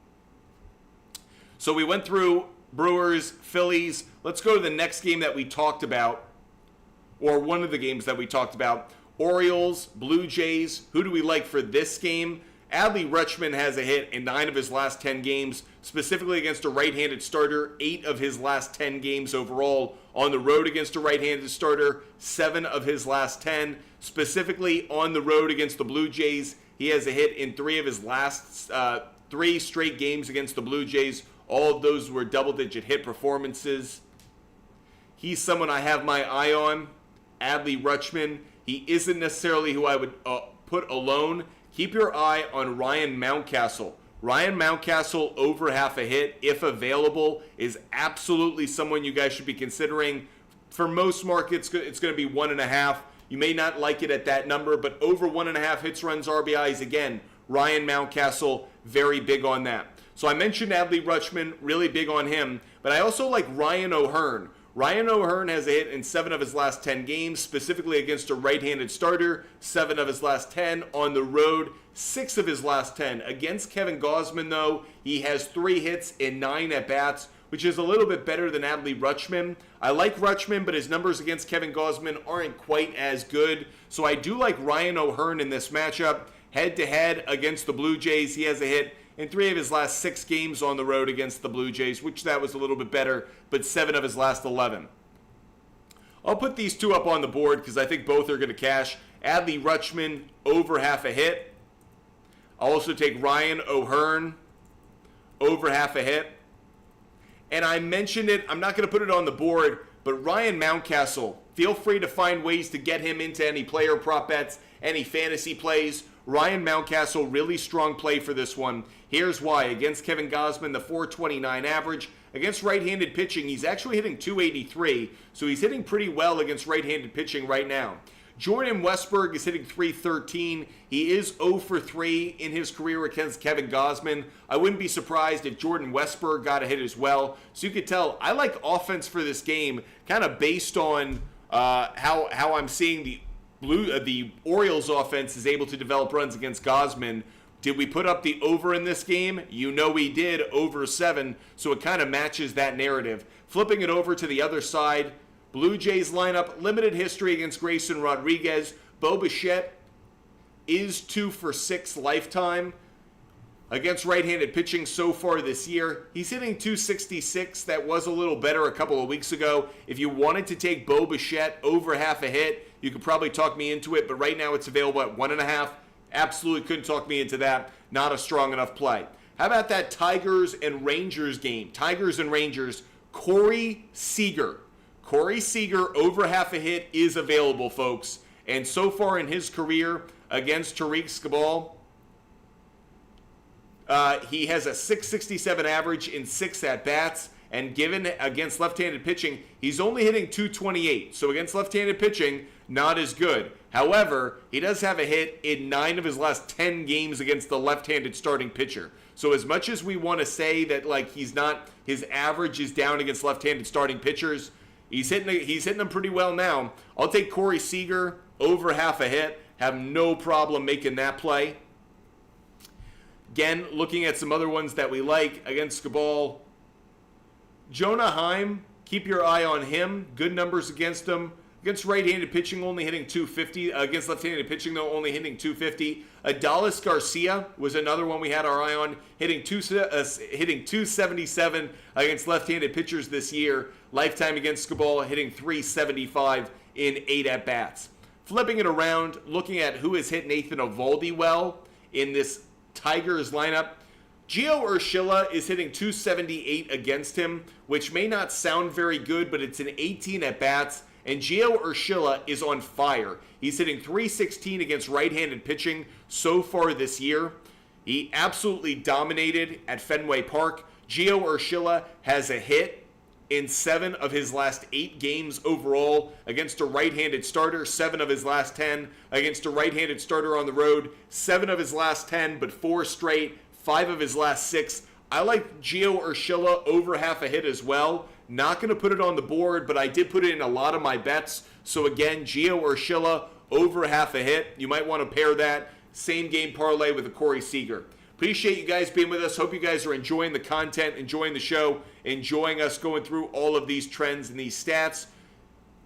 So we went through Brewers, Phillies. Let's go to the next game that we talked about, or one of the games that we talked about. Orioles, Blue Jays. Who do we like for this game? Adley Rutschman has a hit in 9 of his last 10 games, specifically against a right-handed starter, 8 of his last 10 games overall. On the road against a right-handed starter, 7 of his last 10. Specifically on the road against the Blue Jays, he has a hit in 3 of his last 3 straight games against the Blue Jays. All of those were double-digit hit performances. He's someone I have my eye on, Adley Rutschman. He isn't necessarily who I would put alone. Keep your eye on Ryan Mountcastle. Ryan Mountcastle over half a hit, if available, is absolutely someone you guys should be considering. For most markets, it's going to be 1.5. You may not like it at that number, but over 1.5 hits, runs, RBIs, again, Ryan Mountcastle, very big on that. So I mentioned Adley Rutschman, really big on him, but I also like Ryan O'Hearn. Ryan O'Hearn has a hit in 7 of his last 10 games, specifically against a right-handed starter. 7 of his last 10 on the road, 6 of his last 10. Against Kevin Gausman, though, he has 3 hits in 9 at-bats, which is a little bit better than Adley Rutschman. I like Rutschman, but his numbers against Kevin Gausman aren't quite as good. So I do like Ryan O'Hearn in this matchup. Head-to-head against the Blue Jays, he has a hit in 3 of his last 6 games on the road against the Blue Jays, which that was a little bit better, but 7 of his last 11. I'll put these 2 up on the board because I think both are going to cash. Adley Rutschman, over half a hit. I'll also take Ryan O'Hearn, over half a hit. And I mentioned it, I'm not going to put it on the board, but Ryan Mountcastle, feel free to find ways to get him into any player prop bets, any fantasy plays. Ryan Mountcastle, really strong play for this one. Here's why. Against Kevin Gausman, the .429 average. Against right-handed pitching, he's actually hitting .283, so he's hitting pretty well against right-handed pitching right now. Jordan Westburg is hitting .313. He is 0 for 3 in his career against Kevin Gausman. I wouldn't be surprised if Jordan Westburg got a hit as well. So you could tell I like offense for this game, kind of based on how I'm seeing the Orioles offense is able to develop runs against Gausman. Did we put up the over in this game? You know we did, over 7, so it kind of matches that narrative. Flipping it over to the other side, Blue Jays lineup, limited history against Grayson Rodriguez. Bo Bichette is 2 for 6 lifetime against right-handed pitching so far this year. He's hitting .266. That was a little better a couple of weeks ago. If you wanted to take Bo Bichette over half a hit, you could probably talk me into it, but right now it's available at 1.5. Absolutely couldn't talk me into that. Not a strong enough play. How about that Tigers and Rangers game? Tigers and Rangers, Corey Seager. Corey Seager over half a hit is available, folks. And so far in his career against Tariq Skubal, he has a .667 average in 6 at-bats. And given against left-handed pitching, he's only hitting .228. So against left-handed pitching, not as good. However, he does have a hit in 9 of his last 10 games against the left-handed starting pitcher. So as much as we want to say that like his average is down against left-handed starting pitchers, he's hitting them pretty well now. I'll take Corey Seager over half a hit. Have no problem making that play. Again, looking at some other ones that we like against Skubal. Jonah Heim, keep your eye on him. Good numbers against him. Against right-handed pitching, only hitting .250. Against left-handed pitching, though, only hitting .250. Adolis Garcia was another one we had our eye on, hitting .277 against left-handed pitchers this year. Lifetime against Skubal, hitting .375 in 8 at-bats. Flipping it around, looking at who has hit Nathan Eovaldi well in this Tigers lineup. Gio Urshela is hitting .278 against him, which may not sound very good, but it's in 18 at-bats. And Gio Urshela is on fire. He's hitting .316 against right-handed pitching so far this year. He absolutely dominated at Fenway Park. Gio Urshela has a hit in 7 of his last 8 games overall against a right-handed starter. 7 of his last 10 against a right-handed starter on the road. 7 of his last 10, but 4 straight. 5 of his last 6. I like Gio Urshela over half a hit as well. Not going to put it on the board, but I did put it in a lot of my bets. So again, Gio Urshela over half a hit. You might want to pair that same game parlay with a Corey Seager. Appreciate you guys being with us. Hope you guys are enjoying the content, enjoying the show, enjoying us going through all of these trends and these stats.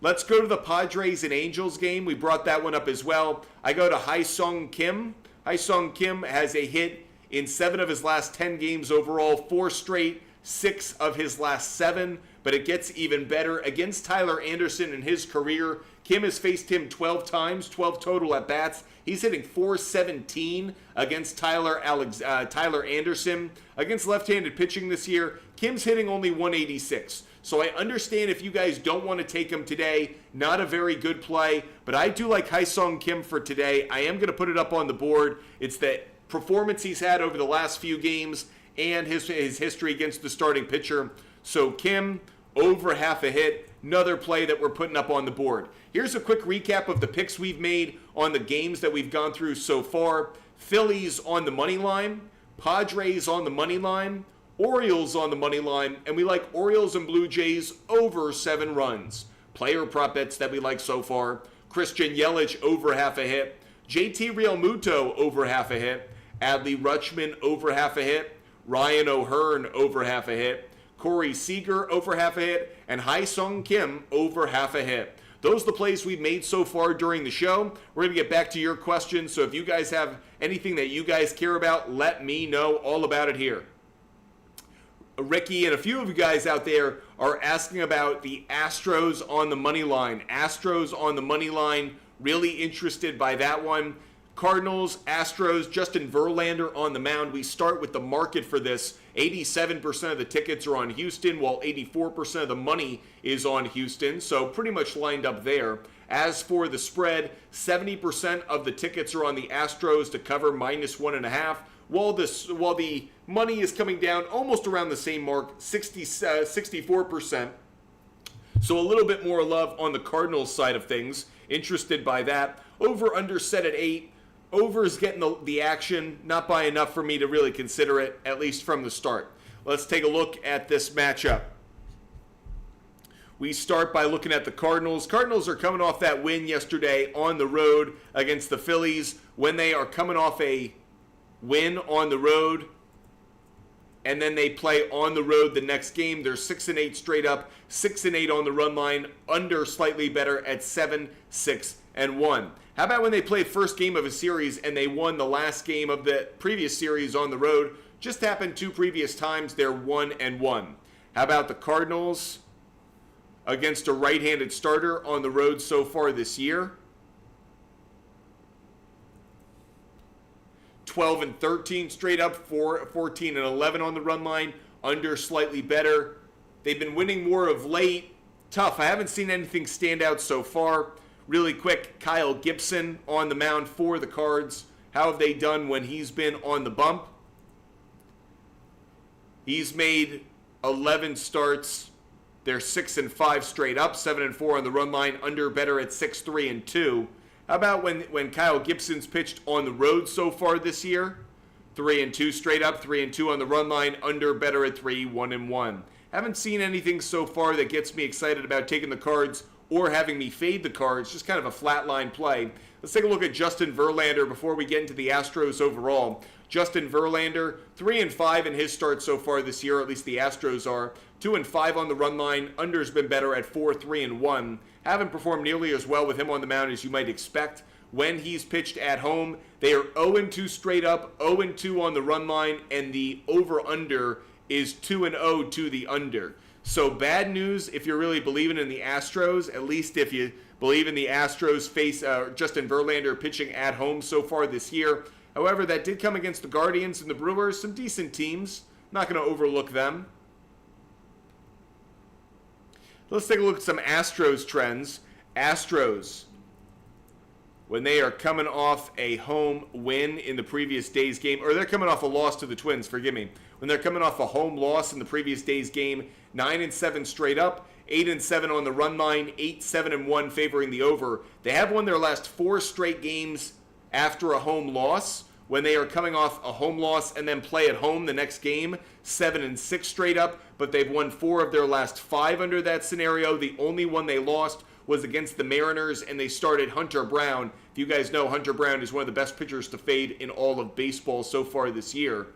Let's go to the Padres and Angels game. We brought that one up as well. I go to Hae-Sung Kim. Hae-Sung Kim has a hit in 7 of his last 10 games overall, 4 straight, 6 of his last 7. But it gets even better. Against Tyler Anderson in his career, Kim has faced him 12 times, 12 total at-bats. He's hitting .417 against Tyler Anderson. Against left-handed pitching this year, Kim's hitting only .186. So I understand if you guys don't want to take him today, not a very good play. But I do like Hae-Sung Kim for today. I am going to put it up on the board. It's the performance he's had over the last few games and his history against the starting pitcher. So Kim, over half a hit, another play that we're putting up on the board. Here's a quick recap of the picks we've made on the games that we've gone through so far. Phillies on the money line, Padres on the money line, Orioles on the money line, and we like Orioles and Blue Jays over 7 runs. Player prop bets that we like so far: Christian Yelich over half a hit, JT Realmuto over half a hit, Adley Rutschman over half a hit, Ryan O'Hearn over half a hit, Corey Seager over half a hit, and Hai-Sung Kim over half a hit. Those are the plays we've made so far during the show. We're going to get back to your questions, so if you guys have anything that you guys care about, let me know all about it here. Ricky and a few of you guys out there are asking about the Astros on the money line. Astros on the money line, really interested by that one. Cardinals, Astros, Justin Verlander on the mound. We start with the market for this. 87% of the tickets are on Houston, while 84% of the money is on Houston, so pretty much lined up there. As for the spread, 70% of the tickets are on the Astros to cover -1.5, while the money is coming down almost around the same mark, 64%. So a little bit more love on the Cardinals side of things. Interested by that. Over under set at 8. Over is getting the action, not by enough for me to really consider it, at least from the start. Let's take a look at this matchup. We start by looking at the Cardinals. Cardinals are coming off that win yesterday on the road against the Phillies. When they are coming off a win on the road, and then they play on the road the next game, they're 6-8 straight up, 6-8 on the run line, under slightly better at 7-6-1. How about when they played first game of a series and they won the last game of the previous series on the road? Just happened 2 previous times, they're 1-1. How about the Cardinals against a right-handed starter on the road so far this year? 12-13 straight up, 14-11 on the run line, under slightly better. They've been winning more of late. Tough. I haven't seen anything stand out so far. Really quick, Kyle Gibson on the mound for the Cards. How have they done when he's been on the bump? He's made 11 starts. They're 6-5 straight up, 7-4 on the run line, under better at 6-3-2. How about when Kyle Gibson's pitched on the road so far this year? 3-2 straight up, 3-2 on the run line, under better at 3-1-1. Haven't seen anything so far that gets me excited about taking the Cards or having me fade the Cards, just kind of a flatline play. Let's take a look at Justin Verlander before we get into the Astros overall. Justin Verlander, 3-5 in his start so far this year, at least the Astros are. 2-5 on the run line, under's been better at 4-3-1. Haven't performed nearly as well with him on the mound as you might expect. When he's pitched at home, they are 0-2 straight up, 0-2 on the run line, and the over-under is 2-0 to the under. So bad news if you're really believing in the Astros, at least if you believe in the Astros face Justin Verlander pitching at home so far this year. However, that did come against the Guardians and the Brewers, some decent teams. Not going to overlook them. Let's take a look at some Astros trends. Astros, when they are coming off a home win in the previous day's game, or they're coming off a loss to the Twins, forgive me. When they're coming off a home loss in the previous day's game, 9-7 straight up, 8-7 on the run line, 8-7-1 favoring the over. They have won their last 4 straight games after a home loss. When they are coming off a home loss and then play at home the next game, 7-6 straight up, but they've won 4 of their last 5 under that scenario. The only one they lost was against the Mariners, and they started Hunter Brown. If you guys know, Hunter Brown is one of the best pitchers to fade in all of baseball so far this year.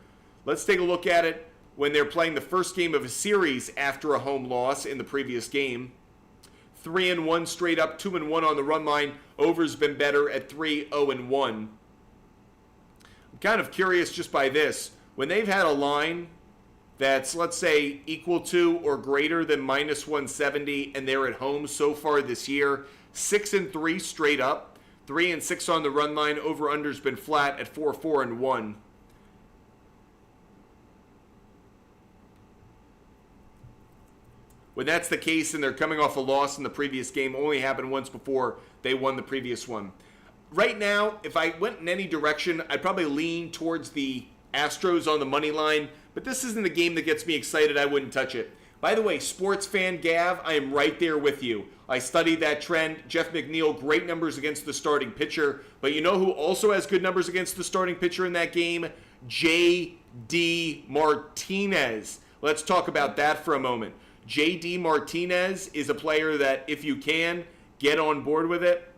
Let's take a look at it when they're playing the first game of a series after a home loss in the previous game. 3-1 straight up, 2-1 on the run line. Over's been better at 3-0-1. I'm kind of curious just by this. When they've had a line that's, let's say, equal to or greater than -170, and they're at home so far this year, 6-3 straight up, 3-6 on the run line. Over-under's been flat at 4-4-1. When that's the case and they're coming off a loss in the previous game, only happened once before they won the previous one. Right now, if I went in any direction, I'd probably lean towards the Astros on the money line, but this isn't a game that gets me excited. I wouldn't touch it. By the way, sports fan Gav, I am right there with you. I studied that trend. Jeff McNeil, great numbers against the starting pitcher, but you know who also has good numbers against the starting pitcher in that game? Jay J.D. Martinez. Let's talk about that for a moment. J.D. Martinez is a player that, if you can, get on board with it.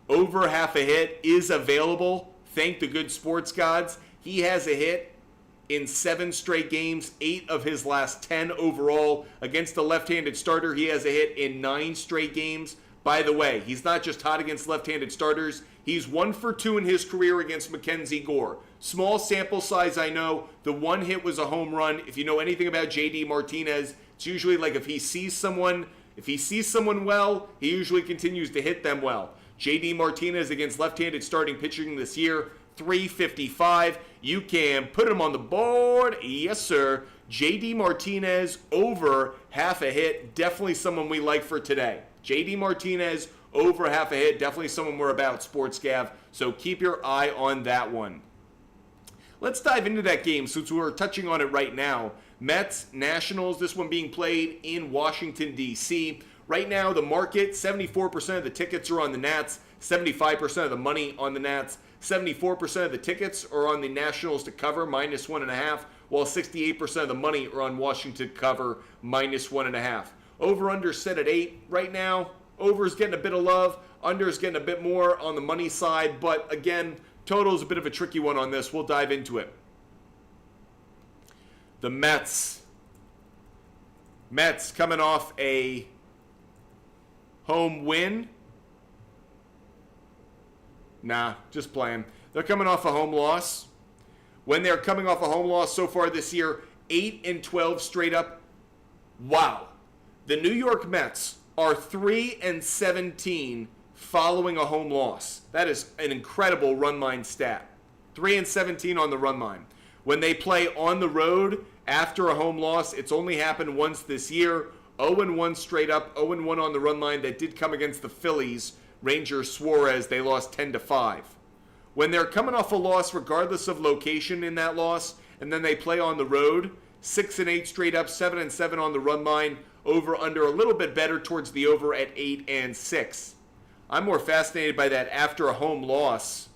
Over half a hit is available. Thank the good sports gods. He has a hit in 7 straight games, 8 of his last 10 overall. Against the left-handed starter, he has a hit in 9 straight games. By the way, he's not just hot against left-handed starters. He's 1 for 2 in his career against Mackenzie Gore. Small sample size, I know. The one hit was a home run. If you know anything about J.D. Martinez, it's usually like if he sees someone well, he usually continues to hit them well. J.D. Martinez against left-handed starting pitching this year, 355. You can put him on the board. Yes, sir. J.D. Martinez over half a hit. Definitely someone we like for today. J.D. Martinez over half a hit. Definitely someone we're about, Sports Gav. So keep your eye on that one. Let's dive into that game since we're touching on it right now. Mets, Nationals, this one being played in Washington, D.C. Right now, the market, 74% of the tickets are on the Nats, 75% of the money on the Nats, 74% of the tickets are on the Nationals to cover, -1.5, while 68% of the money are on Washington to cover, -1.5. Over-under set at 8 right now. Over is getting a bit of love. Under is getting a bit more on the money side. But again, total is a bit of a tricky one on this. We'll dive into it. The Mets. Mets coming off a home win. Nah, just playing. They're coming off a home loss. When they're coming off a home loss so far this year, 8-12 straight up. Wow. The New York Mets are 3-17 following a home loss. That is an incredible run line stat. 3-17 on the run line. When they play on the road after a home loss, it's only happened once this year. 0-1 straight up, 0-1 on the run line. That did come against the Phillies. Ranger Suarez, they lost 10-5. When they're coming off a loss, regardless of location in that loss, and then they play on the road, 6-8 straight up, 7-7 on the run line. Over under a little bit better towards the over at 8-6. I'm more fascinated by that after a home loss.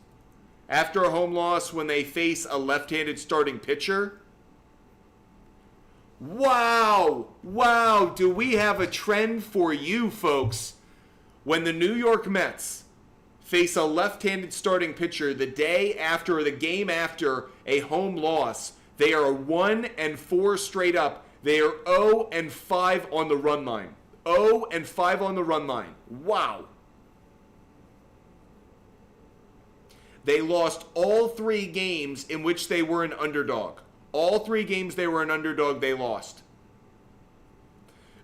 After a home loss, when they face a left-handed starting pitcher. Wow! Wow! Do we have a trend for you, folks? When the New York Mets face a left-handed starting pitcher the day after or the game after a home loss, they are 1-4 straight up. They are 0-5 on the run line. 0-5 on the run line. Wow. They lost all 3 games in which they were an underdog. All 3 games they were an underdog, they lost.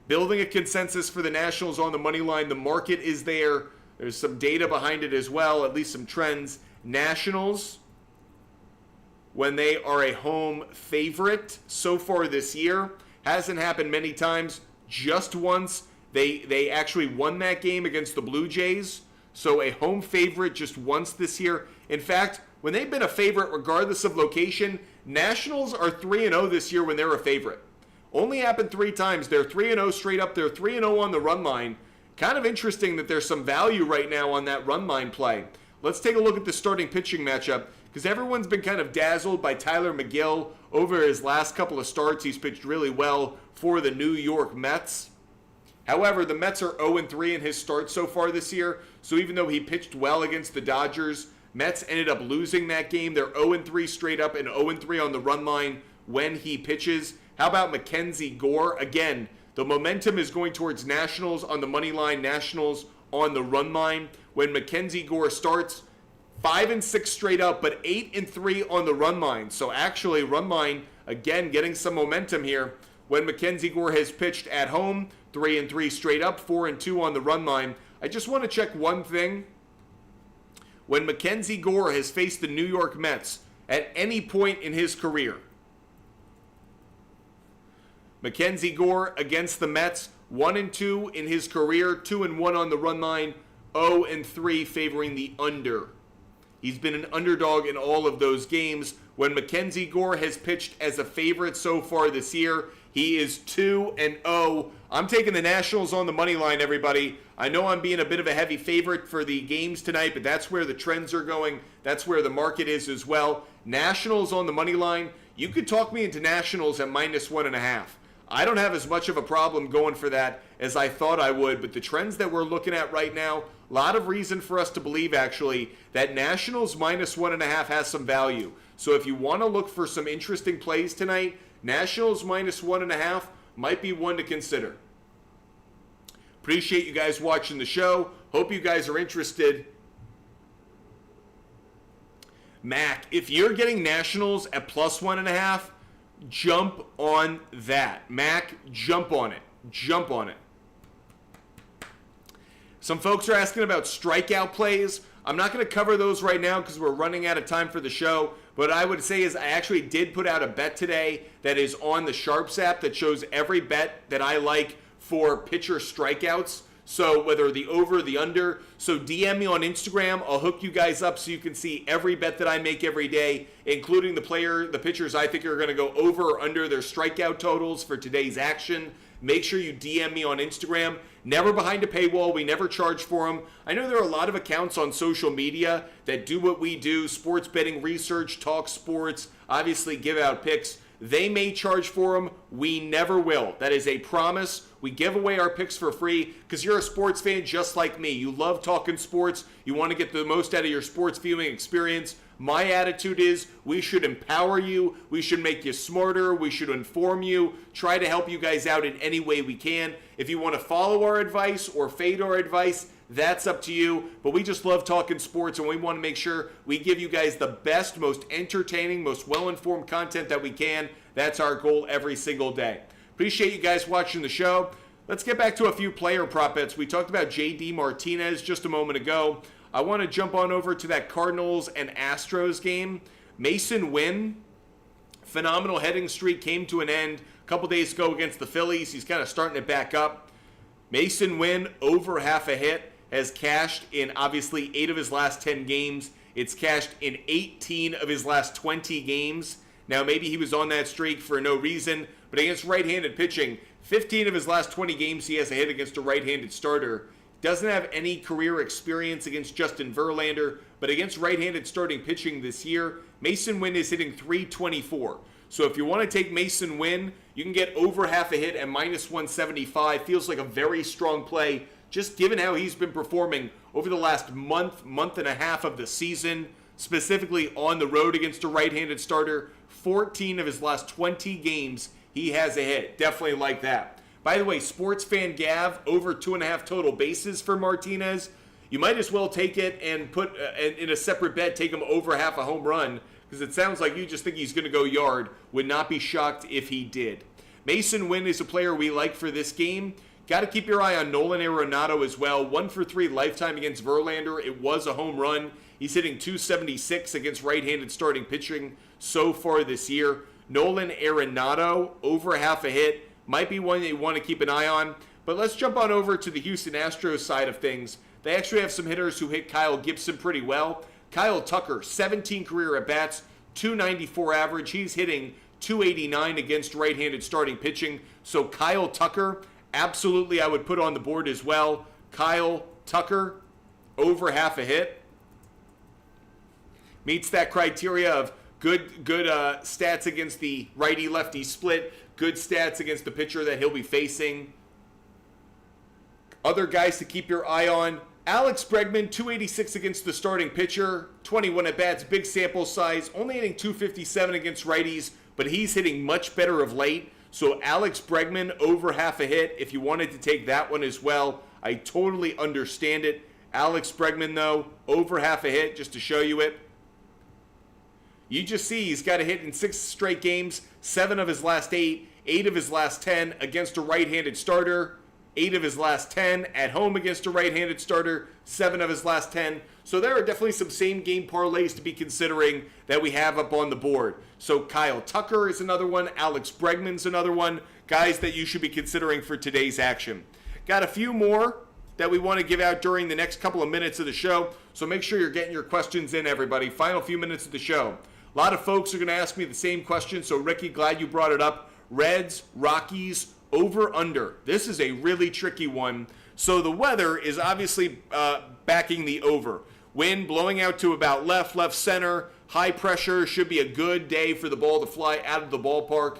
Building a consensus for the Nationals on the money line. The market is there. There's some data behind it as well, at least some trends. Nationals, when they are a home favorite so far this year, hasn't happened many times. Just once. They actually won that game against the Blue Jays. So a home favorite just once this year. In fact, when they've been a favorite regardless of location, Nationals are 3-0 this year when they're a favorite. Only happened 3 times. They're 3-0 straight up. They're 3-0 on the run line. Kind of interesting that there's some value right now on that run line play. Let's take a look at the starting pitching matchup because everyone's been kind of dazzled by Tyler McGill over his last couple of starts. He's pitched really well for the New York Mets. However, the Mets are 0-3 in his start so far this year. So even though he pitched well against the Dodgers, Mets ended up losing that game. They're 0-3 straight up and 0-3 on the run line when he pitches. How about Mackenzie Gore? Again, the momentum is going towards Nationals on the money line, Nationals on the run line. When Mackenzie Gore starts, 5-6 straight up, but 8-3 on the run line. So actually, run line, again, getting some momentum here. When Mackenzie Gore has pitched at home, 3-3 straight up, 4-2 on the run line. I just want to check one thing. When Mackenzie Gore has faced the New York Mets at any point in his career, Mackenzie Gore against the Mets, 1-2 in his career, 2-1 on the run line, 0-3 favoring the under. He's been an underdog in all of those games. When Mackenzie Gore has pitched as a favorite so far this year, he is 2-0. I'm taking the Nationals on the money line, everybody. I know I'm being a bit of a heavy favorite for the games tonight, but that's where the trends are going. That's where the market is as well. Nationals on the money line. You could talk me into Nationals at -1.5. I don't have as much of a problem going for that as I thought I would, but the trends that we're looking at right now, a lot of reason for us to believe actually that Nationals -1.5 has some value. So if you want to look for some interesting plays tonight, Nationals -1.5 might be one to consider. Appreciate you guys watching the show. Hope you guys are interested. Mac, if you're getting Nationals at +1.5, jump on that. Mac, jump on it. Jump on it. Some folks are asking about strikeout plays. I'm not going to cover those right now because we're running out of time for the show. What I would say is I actually did put out a bet today that is on the SHARPZ app that shows every bet that I like for pitcher strikeouts. So whether the over, the under. So DM me on Instagram. I'll hook you guys up so you can see every bet that I make every day, including the pitchers I think are going to go over or under their strikeout totals for today's action. Make sure you DM me on Instagram. Never behind a paywall. We never charge for them. I know there are a lot of accounts on social media that do what we do. Sports betting research, talk sports, obviously give out picks. They may charge for them. We never will. That is a promise. We give away our picks for free because you're a sports fan just like me. You love talking sports. You want to get the most out of your sports viewing experience. My attitude is we should empower you. We should make you smarter. We should inform you. Try to help you guys out in any way we can. If you want to follow our advice or fade our advice, that's up to you. But we just love talking sports, and we want to make sure we give you guys the best, most entertaining, most well-informed content that we can. That's our goal every single day. Appreciate you guys watching the show. Let's get back to a few player prop bets. We talked about J.D. Martinez just a moment ago. I want to jump on over to that Cardinals and Astros game. Mason Wynn, phenomenal heading streak, came to an end a couple days ago against the Phillies. He's kind of starting it back up. Mason Wynn, over half a hit, has cashed in obviously 8 of his last 10 games. It's cashed in 18 of his last 20 games. Now, maybe he was on that streak for no reason, but against right-handed pitching, 15 of his last 20 games he has a hit against a right-handed starter. Doesn't have any career experience against Justin Verlander, but against right-handed starting pitching this year, Mason Wynn is hitting .324. So if you want to take Mason Wynn, you can get over half a hit at -175. Feels like a very strong play, just given how he's been performing over the last month and a half of the season, specifically on the road against a right-handed starter. 14 of his last 20 games, he has a hit. Definitely like that. By the way, Sports Fan Gav, over 2.5 total bases for Martinez. You might as well take it and put in a separate bet, take him over half a home run, because it sounds like you just think he's going to go yard. Would not be shocked if he did. Mason Wynn is a player we like for this game. Got to keep your eye on Nolan Arenado as well. 1 for 3 lifetime against Verlander. It was a home run. He's hitting .276 against right-handed starting pitching so far this year. Nolan Arenado, over half a hit. Might be one that you want to keep an eye on. But let's jump on over to the Houston Astros side of things. They actually have some hitters who hit Kyle Gibson pretty well. Kyle Tucker, 17 career at-bats, .294 average. He's hitting .289 against right-handed starting pitching. So Kyle Tucker, absolutely I would put on the board as well. Kyle Tucker, over half a hit. Meets that criteria of good stats against the righty-lefty split, good stats against the pitcher that he'll be facing. Other guys to keep your eye on. Alex Bregman, .286 against the starting pitcher, 21 at-bats, big sample size, only hitting .257 against righties, but he's hitting much better of late. So Alex Bregman, over half a hit. If you wanted to take that one as well, I totally understand it. Alex Bregman, though, over half a hit, just to show you it. You just see he's got a hit in 6 straight games, 7 of his last 8, 8 of his last 10 against a right-handed starter, 8 of his last 10 at home against a right-handed starter, 7 of his last 10. So there are definitely some same-game parlays to be considering that we have up on the board. So Kyle Tucker is another one. Alex Bregman's another one. Guys that you should be considering for today's action. Got a few more that we want to give out during the next couple of minutes of the show. So make sure you're getting your questions in, everybody. Final few minutes of the show. A lot of folks are going to ask me the same question. So Ricky, glad you brought it up. Reds, Rockies, over, under. This is a really tricky one. So the weather is obviously backing the over. Wind blowing out to about left center. High pressure, should be a good day for the ball to fly out of the ballpark.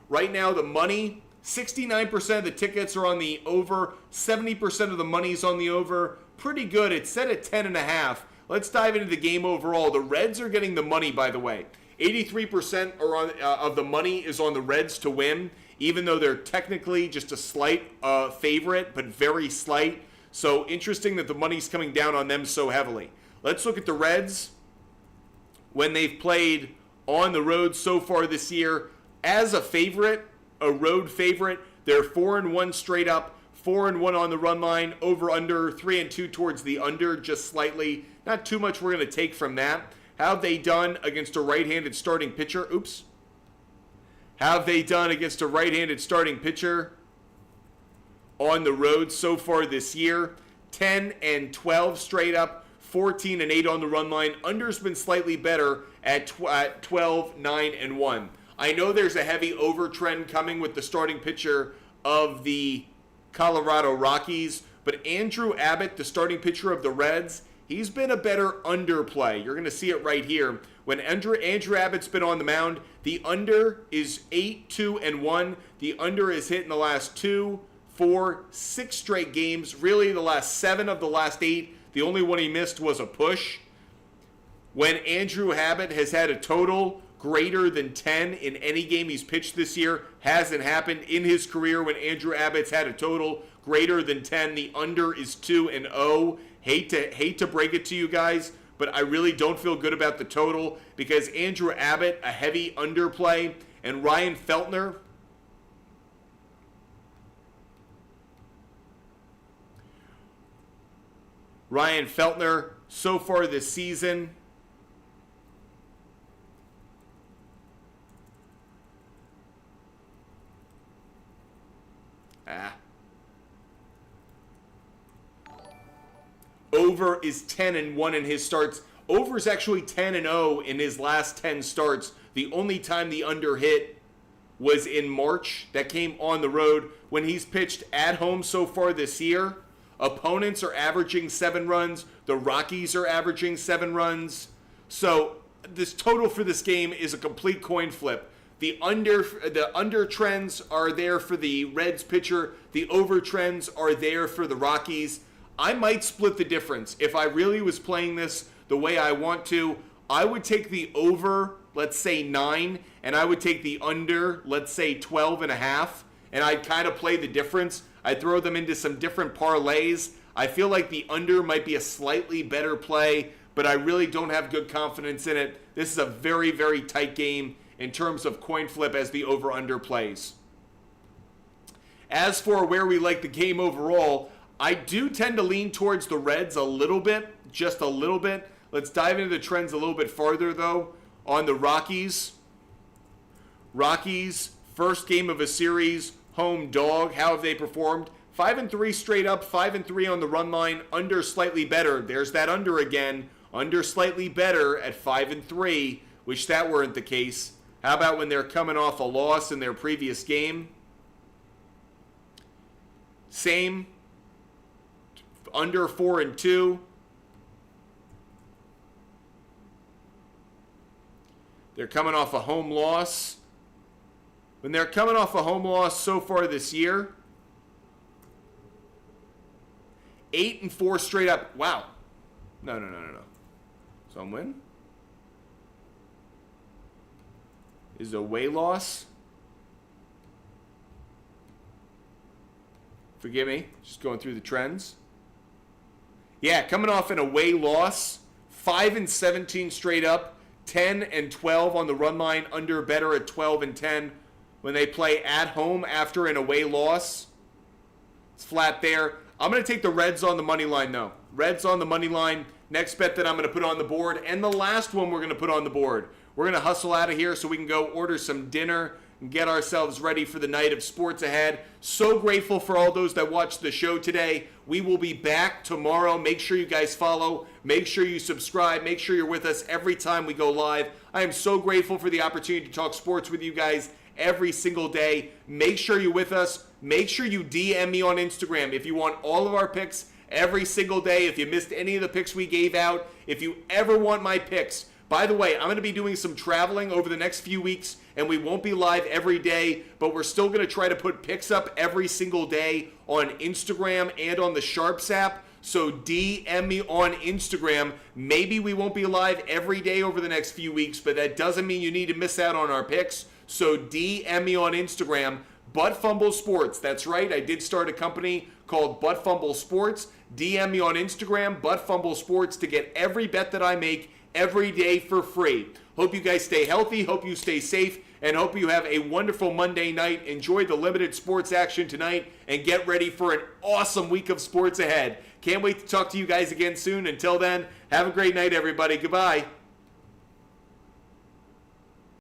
Right now, the money, 69% of the tickets are on the over, 70% of the money's on the over. Pretty good. It's set at 10.5. Let's dive into the game overall. The Reds are getting the money, by the way. 83% are on, of the money is on the Reds to win, even though they're technically just a slight favorite, but very slight. So interesting that the money's coming down on them so heavily. Let's look at the Reds when they've played on the road so far this year. As a favorite, a road favorite, they're 4-1 straight up, 4-1 on the run line, over under, 3-2 towards the under, just slightly. Not too much we're going to take from that. How have they done against a right-handed starting pitcher? Oops. How have they done against a right-handed starting pitcher on the road so far this year? 10-12 straight up, 14-8 on the run line. Under's been slightly better at 12, 9-1. I know there's a heavy over trend coming with the starting pitcher of the Colorado Rockies, but Andrew Abbott, the starting pitcher of the Reds, he's been a better underplay. You're going to see it right here. When Andrew Abbott's been on the mound, the under is 8-2-1. The under is hit in the last 2, 4, 6 straight games. Really, the last 7 of the last 8. The only one he missed was a push. When Andrew Abbott has had a total greater than 10 in any game he's pitched this year, hasn't happened in his career. When Andrew Abbott's had a total greater than 10, the under is 2-0. Hate to break it to you guys, but I really don't feel good about the total because Andrew Abbott, a heavy underplay, and Ryan Feltner, so far this season, over is 10-1 in his starts. Over is actually 10-0 in his last 10 starts. The only time the under hit was in March. That came on the road. When he's pitched at home so far this year, opponents are averaging 7 runs. The Rockies are averaging 7 runs. So this total for this game is a complete coin flip. The under trends are there for the Reds pitcher. The over trends are there for the Rockies. I might split the difference. If I really was playing this the way I want to, I would take the over, let's say 9, and I would take the under, let's say 12.5, and I'd kind of play the difference. I'd throw them into some different parlays. I feel like the under might be a slightly better play, but I really don't have good confidence in it. This is a very, very tight game in terms of coin flip as the over-under plays. As for where we like the game overall, I do tend to lean towards the Reds a little bit, just a little bit. Let's dive into the trends a little bit farther, though. On the Rockies, first game of a series, home dog. How have they performed? 5-3 straight up, 5-3 on the run line, under slightly better. There's that under again. Under slightly better at 5-3. Wish that weren't the case. How about when they're coming off a loss in their previous game? Same. Under 4-2. They're coming off a home loss. When they're coming off a home loss so far this year, 8-4 straight up. Wow. No. Some win. Is a away loss. Forgive me, just going through the trends. Yeah, coming off an away loss, 5-17 straight up, 10-12 on the run line, under better at 12-10 when they play at home after an away loss. It's flat there. I'm going to take the Reds on the money line, though. Reds on the money line. Next bet that I'm going to put on the board, and the last one we're going to put on the board. We're going to hustle out of here so we can go order some dinner and get ourselves ready for the night of sports ahead. So grateful for all those that watched the show today. We will be back tomorrow. Make sure you guys follow. Make sure you subscribe. Make sure you're with us every time we go live. I am so grateful for the opportunity to talk sports with you guys every single day. Make sure you're with us. Make sure you DM me on Instagram if you want all of our picks every single day. If you missed any of the picks we gave out, if you ever want my picks By the way, I'm going to be doing some traveling over the next few weeks, and we won't be live every day, but we're still going to try to put picks up every single day on Instagram and on the SHARPZ app. So DM me on Instagram. Maybe we won't be live every day over the next few weeks, but that doesn't mean you need to miss out on our picks. So DM me on Instagram, Butt Fumble Sports. That's right, I did start a company called Butt Fumble Sports. DM me on Instagram, Butt Fumble Sports, to get every bet that I make every day for free. Hope you guys stay healthy, hope you stay safe, and hope you have a wonderful Monday night. Enjoy the limited sports action tonight, and get ready for an awesome week of sports ahead. Can't wait to talk to you guys again soon. Until then, have a great night, everybody. Goodbye.